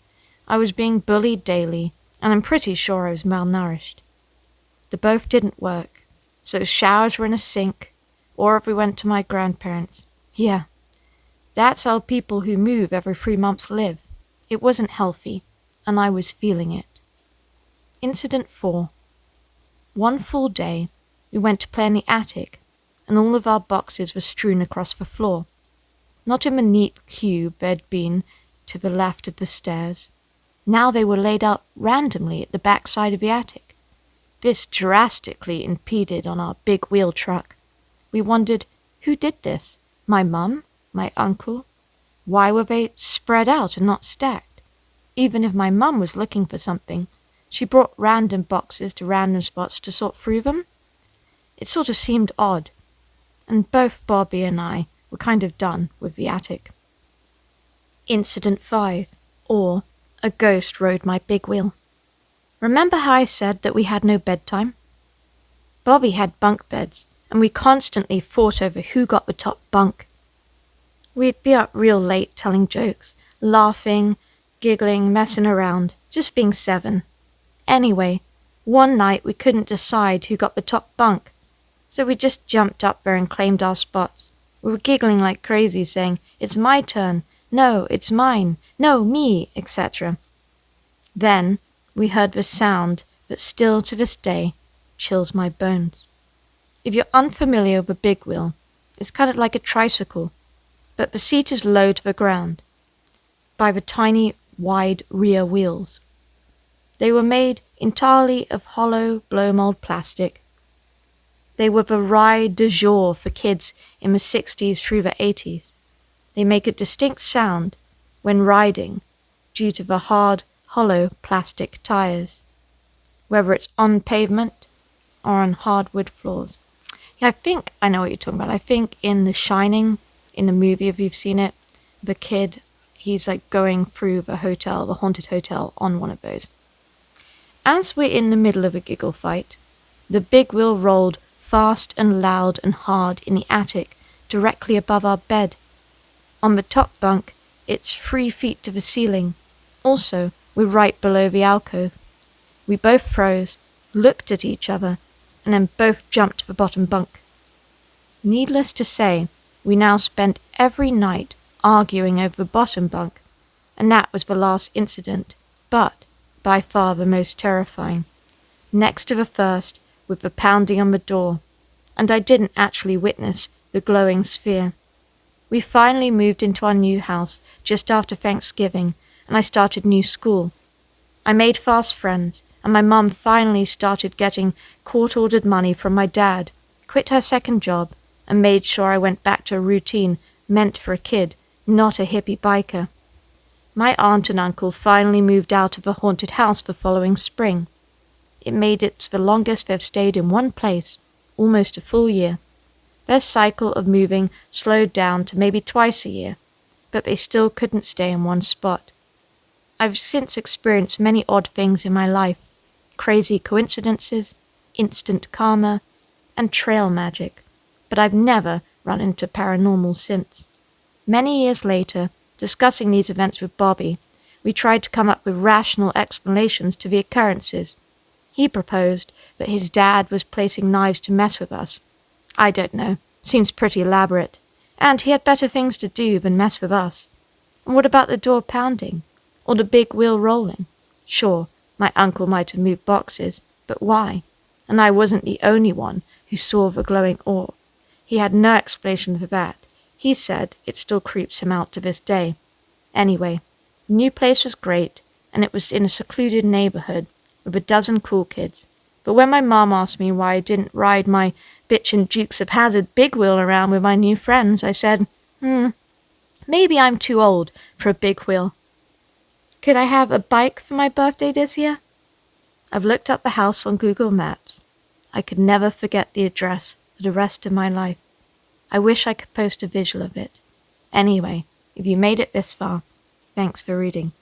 I was being bullied daily, and I'm pretty sure I was malnourished. The both didn't work, so showers were in a sink, or if we went to my grandparents'. Yeah, that's how people who move every 3 months live. It wasn't healthy, and I was feeling it. Incident 4. One full day, we went to play in the attic, and all of our boxes were strewn across the floor. Not in the neat cube they'd been to the left of the stairs. Now they were laid out randomly at the back side of the attic. This drastically impeded on our big wheel truck. We wondered, who did this? My mum? my uncle? Why were they spread out and not stacked? Even if my mum was looking for something, she brought random boxes to random spots to sort through them. It sort of seemed odd, and both Bobby and I were kind of done with the attic. Incident 5, or A Ghost Rode My Big Wheel. Remember how I said that we had no bedtime? Bobby had bunk beds, and we constantly fought over who got the top bunk. We'd be up real late telling jokes, laughing, giggling, messing around, just being 7. Anyway, one night we couldn't decide who got the top bunk, so we just jumped up there and claimed our spots. We were giggling like crazy, saying, "It's my turn," "No, it's mine," "No, me," etc. Then we heard the sound that still to this day chills my bones. If you're unfamiliar with a big wheel, it's kind of like a tricycle, but the seat is low to the ground by the tiny, wide rear wheels. They were made entirely of hollow blow-mold plastic. They were the ride du jour for kids in the 60s through the 80s. They make a distinct sound when riding due to the hard, hollow plastic tires, whether it's on pavement or on hardwood floors. Yeah, I think I know what you're talking about. I think in The Shining, in the movie, if you've seen it, the kid, he's like going through the hotel, the haunted hotel, on one of those. As we're in the middle of a giggle fight, the big wheel rolled fast and loud and hard in the attic directly above our bed. On the top bunk, it's 3 feet to the ceiling. Also, we're right below the alcove. We both froze, looked at each other, and then both jumped to the bottom bunk. Needless to say, we now spent every night arguing over the bottom bunk, and that was the last incident, but by far the most terrifying. Next to the first, with the pounding on the door, and I didn't actually witness the glowing sphere. We finally moved into our new house just after Thanksgiving, and I started new school. I made fast friends, and my mum finally started getting court-ordered money from my dad, quit her second job, and made sure I went back to a routine meant for a kid, not a hippie biker. My aunt and uncle finally moved out of the haunted house the following spring. It made it the longest they've stayed in one place, almost a full year. Their cycle of moving slowed down to maybe twice a year, but they still couldn't stay in one spot. I've since experienced many odd things in my life, crazy coincidences, instant karma, and trail magic, but I've never run into paranormal since. Many years later, discussing these events with Bobby, we tried to come up with rational explanations to the occurrences. He proposed that his dad was placing knives to mess with us. I don't know, seems pretty elaborate, and he had better things to do than mess with us. And what about the door pounding? Or the big wheel rolling? Sure, my uncle might have moved boxes, but why? And I wasn't the only one who saw the glowing orb. He had no explanation for that. He said it still creeps him out to this day. Anyway, the new place was great, and it was in a secluded neighborhood with a dozen cool kids. But when my mom asked me why I didn't ride my bitchin' Dukes of Hazzard big wheel around with my new friends, I said, maybe I'm too old for a big wheel. Could I have a bike for my birthday this year? I've looked up the house on Google Maps. I could never forget the address for the rest of my life. I wish I could post a visual of it. Anyway, if you made it this far, thanks for reading.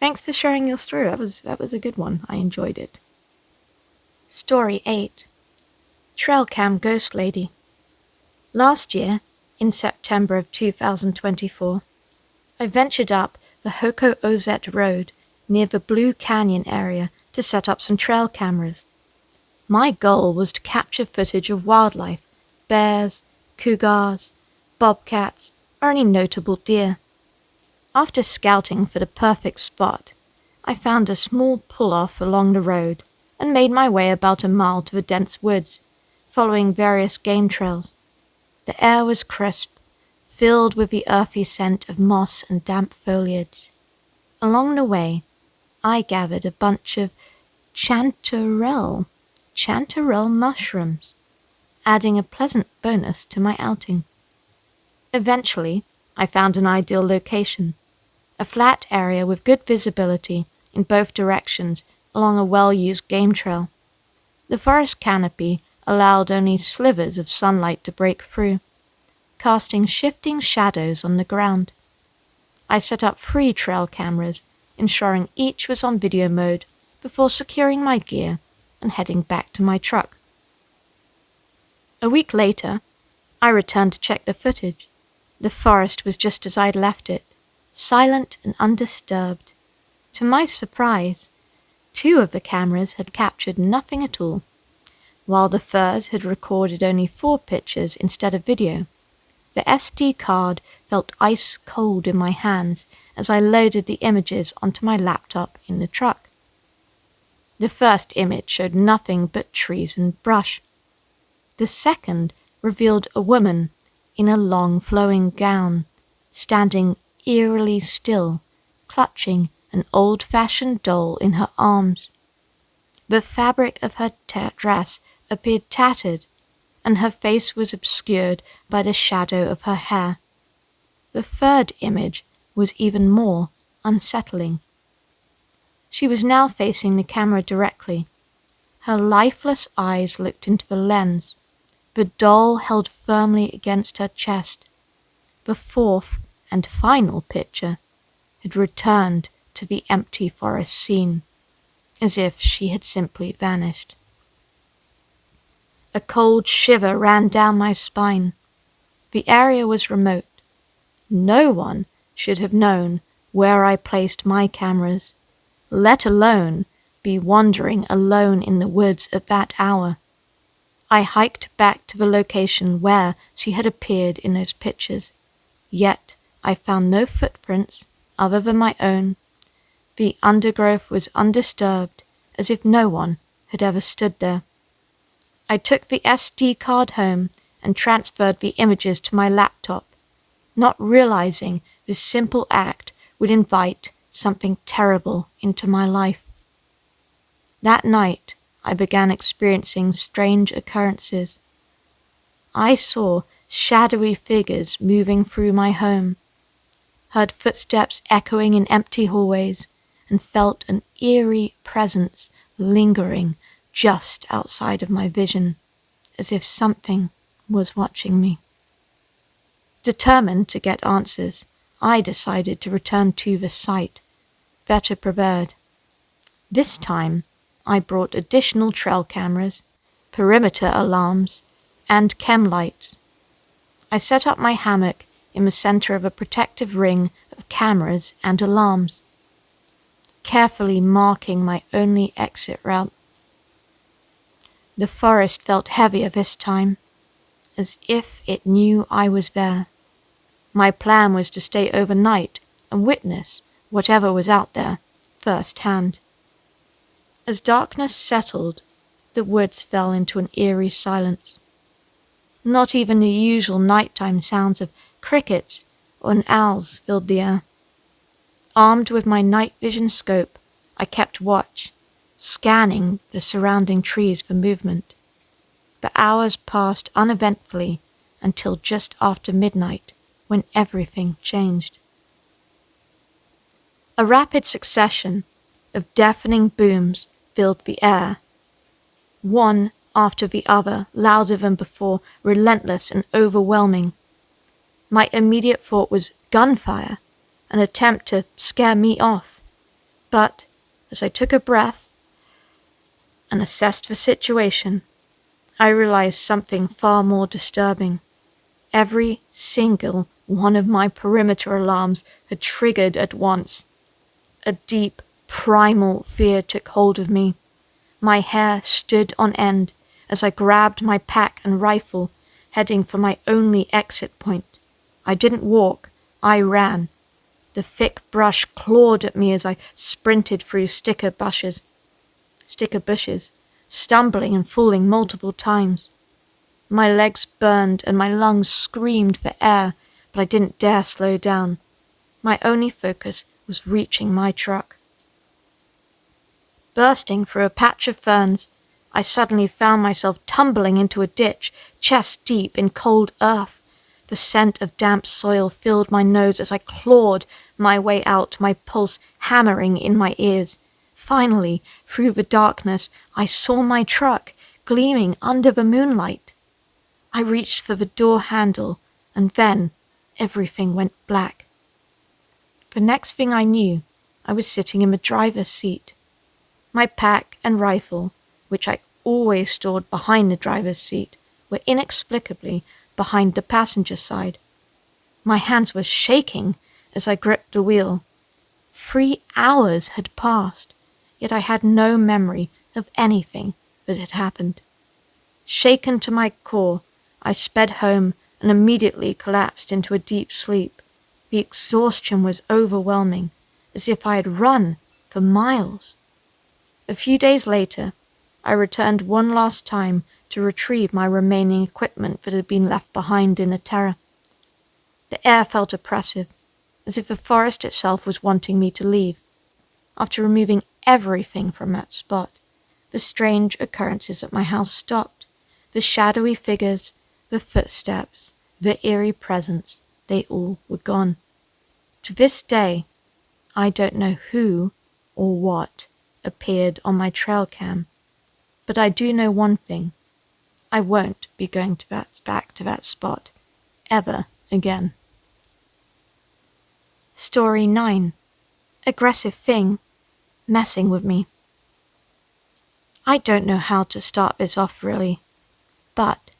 Thanks for sharing your story. That was a good one. I enjoyed it. Story 8. Trail Cam Ghost Lady. Last year, in September of 2024, I ventured up the Hoko Ozette Road near the Blue Canyon area to set up some trail cameras. My goal was to capture footage of wildlife, bears, cougars, bobcats, or any notable deer. After scouting for the perfect spot, I found a small pull-off along the road and made my way about a mile to the dense woods, following various game trails. The air was crisp, filled with the earthy scent of moss and damp foliage. Along the way, I gathered a bunch of chanterelle mushrooms, adding a pleasant bonus to my outing. Eventually, I found an ideal location, a flat area with good visibility in both directions along a well-used game trail. The forest canopy allowed only slivers of sunlight to break through, casting shifting shadows on the ground. I set up 3 trail cameras, ensuring each was on video mode before securing my gear and heading back to my truck. A week later, I returned to check the footage. The forest was just as I'd left it, silent and undisturbed. To my surprise, 2 of the cameras had captured nothing at all, while the third had recorded only 4 pictures instead of video. The SD card felt ice cold in my hands as I loaded the images onto my laptop in the truck. The first image showed nothing but trees and brush. The second revealed a woman in a long flowing gown, standing eerily still, clutching an old-fashioned doll in her arms. The fabric of her dress appeared tattered, and her face was obscured by the shadow of her hair. The third image was even more unsettling. She was now facing the camera directly. Her lifeless eyes looked into the lens, the doll held firmly against her chest. The fourth and final picture had returned to the empty forest scene, as if she had simply vanished. A cold shiver ran down my spine. The area was remote. No one should have known where I placed my cameras, let alone be wandering alone in the woods at that hour. I hiked back to the location where she had appeared in those pictures, yet I found no footprints other than my own. The undergrowth was undisturbed, as if no one had ever stood there. I took the SD card home and transferred the images to my laptop, not realizing this simple act would invite something terrible into my life. That night, I began experiencing strange occurrences. I saw shadowy figures moving through my home, heard footsteps echoing in empty hallways, and felt an eerie presence lingering just outside of my vision, as if something was watching me. Determined to get answers, I decided to return to the site, better prepared. This time, I brought additional trail cameras, perimeter alarms, and chem lights. I set up my hammock in the center of a protective ring of cameras and alarms, carefully marking my only exit route. The forest felt heavier this time, as if it knew I was there. My plan was to stay overnight and witness whatever was out there firsthand. As darkness settled, the woods fell into an eerie silence. Not even the usual nighttime sounds of crickets or owls filled the air. Armed with my night vision scope, I kept watch, scanning the surrounding trees for movement. The hours passed uneventfully until just after midnight, when everything changed. A rapid succession of deafening booms filled the air, one after the other, louder than before, relentless and overwhelming. My immediate thought was gunfire, an attempt to scare me off. But as I took a breath and assessed the situation, I realized something far more disturbing. Every single one of my perimeter alarms had triggered at once. A deep, primal fear took hold of me. My hair stood on end as I grabbed my pack and rifle, heading for my only exit point. I didn't walk, I ran. The thick brush clawed at me as I sprinted through sticker bushes, stumbling and falling multiple times. My legs burned and my lungs screamed for air, but I didn't dare slow down. My only focus was reaching my truck. Bursting through a patch of ferns, I suddenly found myself tumbling into a ditch, chest deep in cold earth. The scent of damp soil filled my nose as I clawed my way out, my pulse hammering in my ears. Finally, through the darkness, I saw my truck gleaming under the moonlight. I reached for the door handle, and then everything went black. The next thing I knew, I was sitting in the driver's seat. My pack and rifle, which I always stored behind the driver's seat, were inexplicably behind the passenger side. My hands were shaking as I gripped the wheel. 3 hours had passed, yet I had no memory of anything that had happened. Shaken to my core, I sped home and immediately collapsed into a deep sleep. The exhaustion was overwhelming, as if I had run for miles. A few days later, I returned one last time to retrieve my remaining equipment that had been left behind in the Terror. The air felt oppressive, as if the forest itself was wanting me to leave. After removing everything from that spot, the strange occurrences at my house stopped. The shadowy figures, the footsteps, the eerie presence, they all were gone. To this day, I don't know who or what appeared on my trail cam, but I do know one thing. I won't be going back to that spot ever again. Story 9. Aggressive thing messing with me. I don't know how to start this off really, but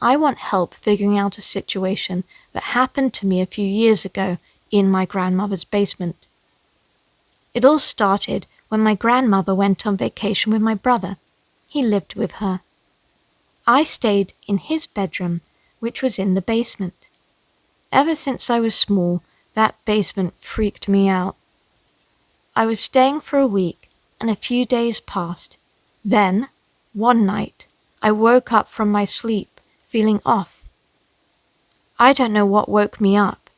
I want help figuring out a situation that happened to me a few years ago in my grandmother's basement. It all started when my grandmother went on vacation with my brother. He lived with her. I stayed in his bedroom, which was in the basement. Ever since I was small, that basement freaked me out. I was staying for a week, and a few days passed. Then, one night, I woke up from my sleep, feeling off. I don't know what woke me up,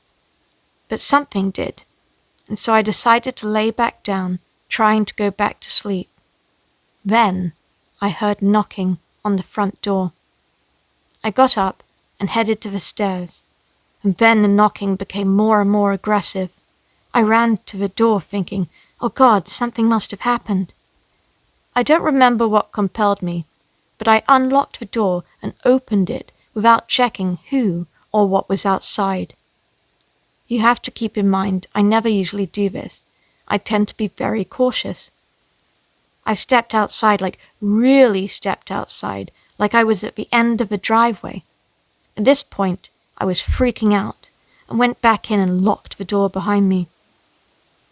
but something did, and so I decided to lay back down, trying to go back to sleep. Then, I heard knocking on the front door. I got up and headed to the stairs, and then the knocking became more and more aggressive. I ran to the door thinking, oh God, something must have happened. I don't remember what compelled me, but I unlocked the door and opened it without checking who or what was outside. You have to keep in mind, I never usually do this. I tend to be very cautious. I stepped outside, like really stepped outside, like I was at the end of a driveway. At this point, I was freaking out and went back in and locked the door behind me.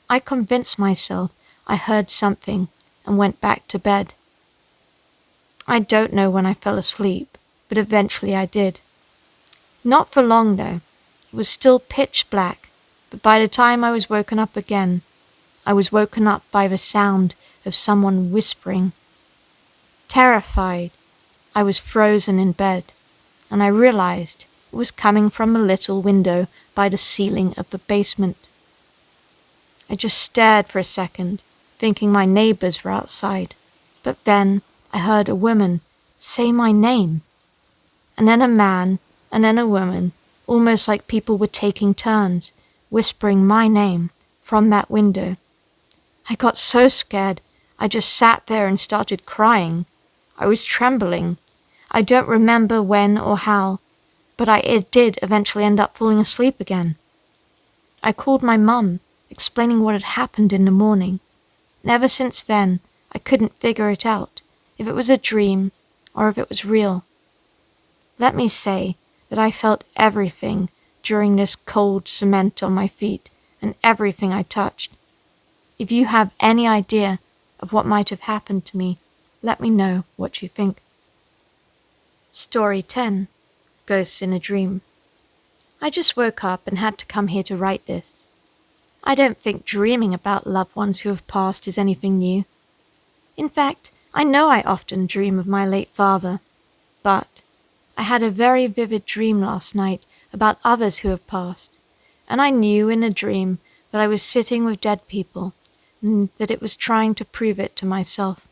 I convinced myself I heard something and went back to bed. I don't know when I fell asleep, but eventually I did. Not for long though. It was still pitch black, but by the time I was woken up again, I was woken up by the sound of someone whispering. Terrified, I was frozen in bed, and I realized it was coming from a little window by the ceiling of the basement. I just stared for a second, thinking my neighbors were outside, but then I heard a woman say my name, and then a man, and then a woman, almost like people were taking turns, whispering my name from that window. I got so scared, I just sat there and started crying. I was trembling. I don't remember when or how, but I did eventually end up falling asleep again. I called my mum, explaining what had happened in the morning, and ever since then, I couldn't figure it out, if it was a dream or if it was real. Let me say that I felt everything during this cold cement on my feet and everything I touched. If you have any idea of what might have happened to me, let me know what you think. Story 10. Ghosts in a Dream. I just woke up and had to come here to write this. I don't think dreaming about loved ones who have passed is anything new. In fact, I know I often dream of my late father, but I had a very vivid dream last night about others who have passed, and I knew in a dream that I was sitting with dead people and that it was trying to prove it to myself.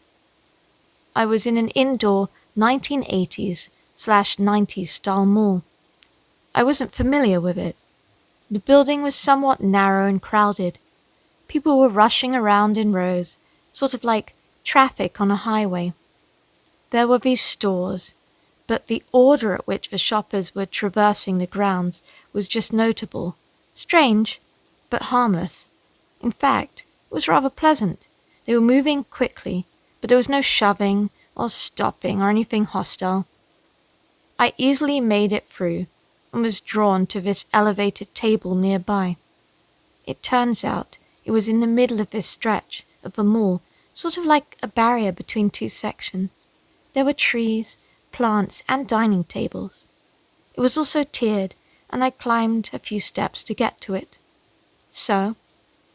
I was in an indoor 1980s/90s style mall. I wasn't familiar with it. The building was somewhat narrow and crowded. People were rushing around in rows, sort of like traffic on a highway. There were these stores, but the order at which the shoppers were traversing the grounds was just notable. Strange, but harmless. In fact, it was rather pleasant. They were moving quickly, but there was no shoving or stopping or anything hostile. I easily made it through and was drawn to this elevated table nearby. It turns out it was in the middle of this stretch of the mall, sort of like a barrier between two sections. There were trees, plants, and dining tables. It was also tiered, and I climbed a few steps to get to it. So,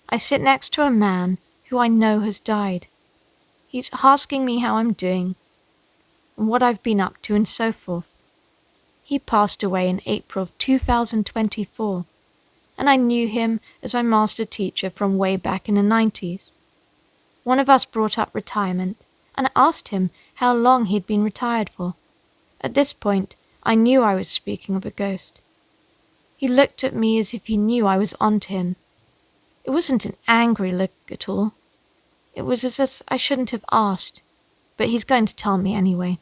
I sit next to a man who I know has died. He's asking me how I'm doing, and what I've been up to and so forth. He passed away in April of 2024, and I knew him as my master teacher from way back in the 90s. One of us brought up retirement, and I asked him how long he'd been retired for. At this point, I knew I was speaking of a ghost. He looked at me as if he knew I was onto him. It wasn't an angry look at all. It was as if I shouldn't have asked, but he's going to tell me anyway,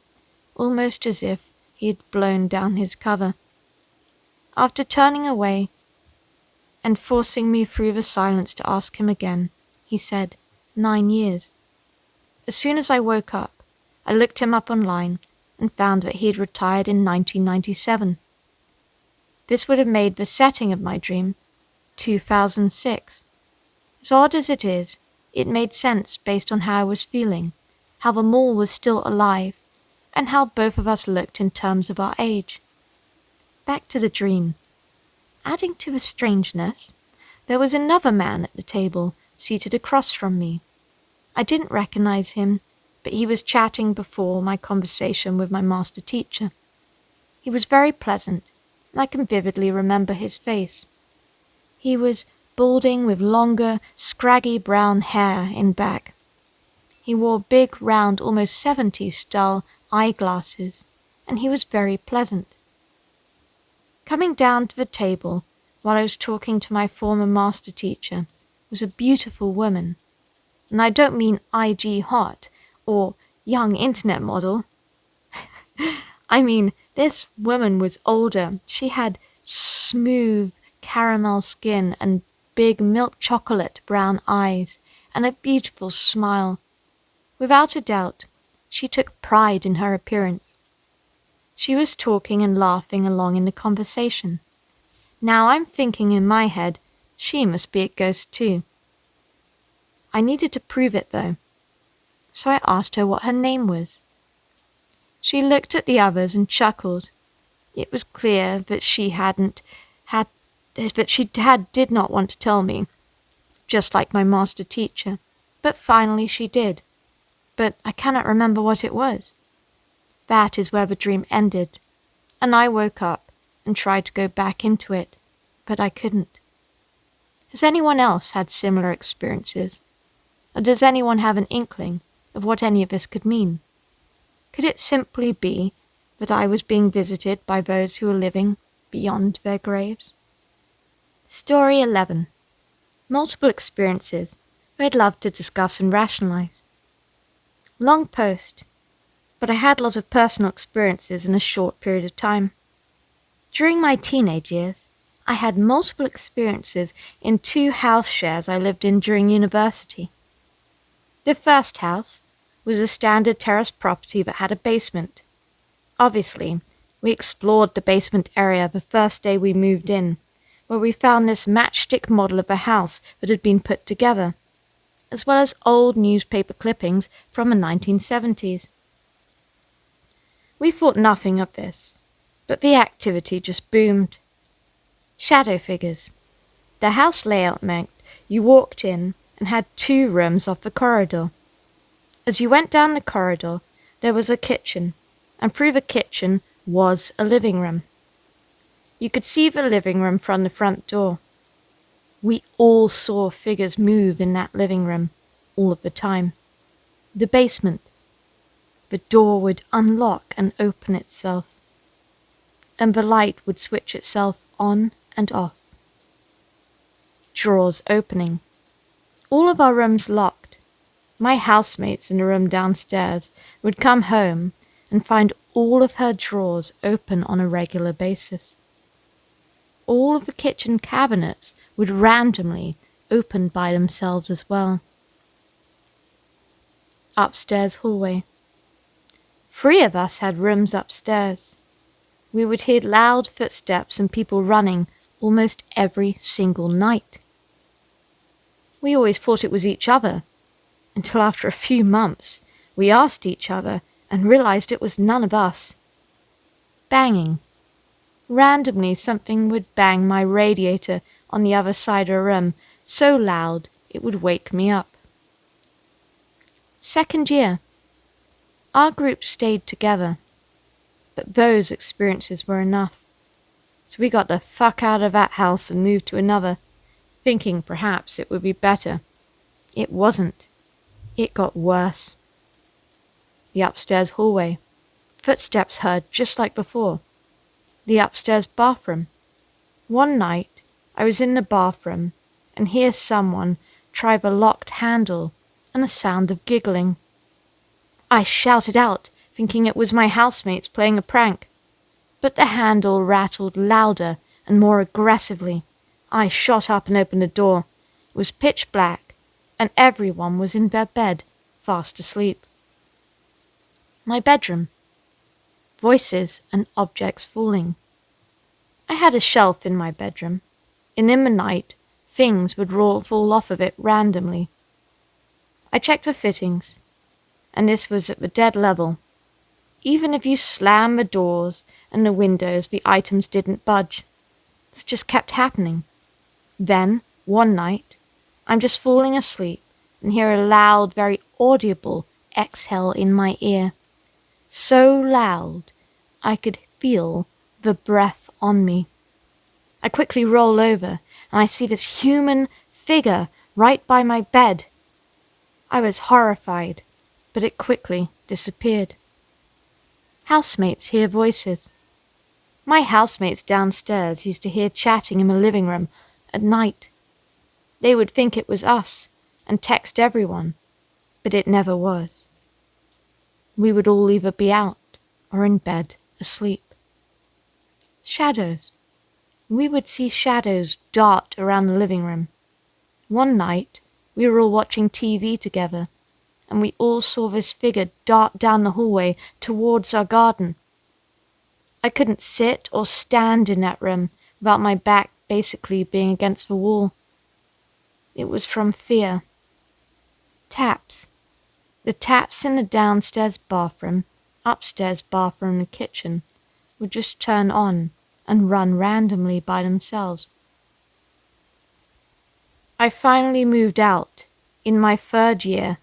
almost as if he had blown down his cover. After turning away and forcing me through the silence to ask him again, he said, 9 years. As soon as I woke up, I looked him up online and found that he had retired in 1997. This would have made the setting of my dream 2006. As odd as it is, it made sense based on how I was feeling, how the mall was still alive, and how both of us looked in terms of our age. Back to the dream. Adding to the strangeness, there was another man at the table, seated across from me. I didn't recognize him, but he was chatting before my conversation with my master teacher. He was very pleasant, and I can vividly remember his face. He was balding with longer, scraggy brown hair in back. He wore big, round, almost 70s-style eyeglasses, and he was very pleasant. Coming down to the table while I was talking to my former master teacher was a beautiful woman. And I don't mean IG hot or young internet model. I mean, this woman was older. She had smooth caramel skin and big milk chocolate brown eyes and a beautiful smile. Without a doubt, she took pride in her appearance. She was talking and laughing along in the conversation. Now I'm thinking in my head, she must be a ghost too. I needed to prove it though, so I asked her what her name was. She looked at the others and chuckled. It was clear that she did not want to tell me, just like my master teacher, but finally she did. But I cannot remember what it was. That is where the dream ended, and I woke up and tried to go back into it, but I couldn't. Has anyone else had similar experiences? Or does anyone have an inkling of what any of this could mean? Could it simply be that I was being visited by those who were living beyond their graves? Story 11. Multiple experiences that I'd love to discuss and rationalize. Long post, but I had a lot of personal experiences in a short period of time. During my teenage years, I had multiple experiences in 2 house shares I lived in during university. The first house was a standard terrace property that had a basement. Obviously, we explored the basement area the first day we moved in, where we found this matchstick model of a house that had been put together, as well as old newspaper clippings from the 1970s. We thought nothing of this, but the activity just boomed. Shadow figures. The house layout meant you walked in and had 2 rooms off the corridor. As you went down the corridor, there was a kitchen, and through the kitchen was a living room. You could see the living room from the front door. We all saw figures move in that living room, all of the time. The basement. The door would unlock and open itself. and the light would switch itself on and off. Drawers opening. All of our rooms locked. My housemates in the room downstairs would come home and find all of her drawers open on a regular basis. All of the kitchen cabinets would randomly open by themselves as well. Upstairs hallway. 3 of us had rooms upstairs. We would hear loud footsteps and people running almost every single night. We always thought it was each other, until after a few months we asked each other and realized it was none of us. Banging. Randomly something would bang my radiator on the other side of the room so loud it would wake me up. Second year. Our group stayed together, but those experiences were enough. So we got the fuck out of that house and moved to another, thinking perhaps it would be better. It wasn't. It got worse. The upstairs hallway. Footsteps heard just like before. The upstairs bathroom. One night, I was in the bathroom and hear someone try the locked handle and a sound of giggling. I shouted out, thinking it was my housemates playing a prank. But the handle rattled louder and more aggressively. I shot up and opened the door. It was pitch black, and everyone was in their bed, fast asleep. My bedroom. Voices and objects falling. I had a shelf in my bedroom, and in the night, things would fall off of it randomly. I checked the fittings, and this was at the dead level. Even if you slam the doors and the windows, the items didn't budge. This just kept happening. Then, one night, I'm just falling asleep and hear a loud, very audible exhale in my ear. So loud, I could feel the breath on me. I quickly roll over and I see this human figure right by my bed. I was horrified, but it quickly disappeared. Housemates hear voices. My housemates downstairs used to hear chatting in the living room at night. They would think it was us and text everyone, but it never was. We would all either be out or in bed asleep. Shadows. We would see shadows dart around the living room. One night, we were all watching TV together, and we all saw this figure dart down the hallway towards our garden. I couldn't sit or stand in that room without my back basically being against the wall. It was from fear. Taps. The taps in the downstairs bathroom, upstairs bathroom and kitchen would just turn on and run randomly by themselves. I finally moved out in my 3rd year.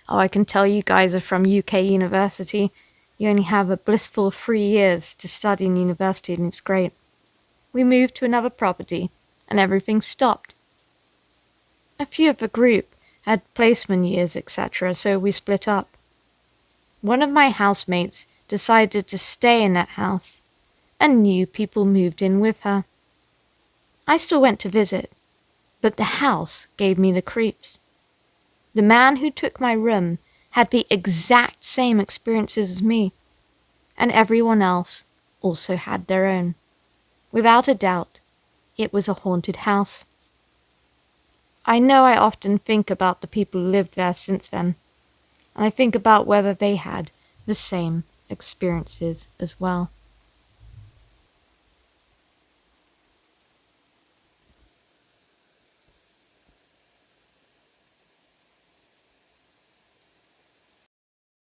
Oh, I can tell you guys are from UK university. You only have a blissful 3 years to study in university and it's great. We moved to another property and everything stopped. A few of the group had placement years, etc., so we split up. One of my housemates decided to stay in that house, and new people moved in with her. I still went to visit, but the house gave me the creeps. The man who took my room had the exact same experiences as me, and everyone else also had their own. Without a doubt, it was a haunted house. I know I often think about the people who lived there since then, and I think about whether they had the same experiences as well.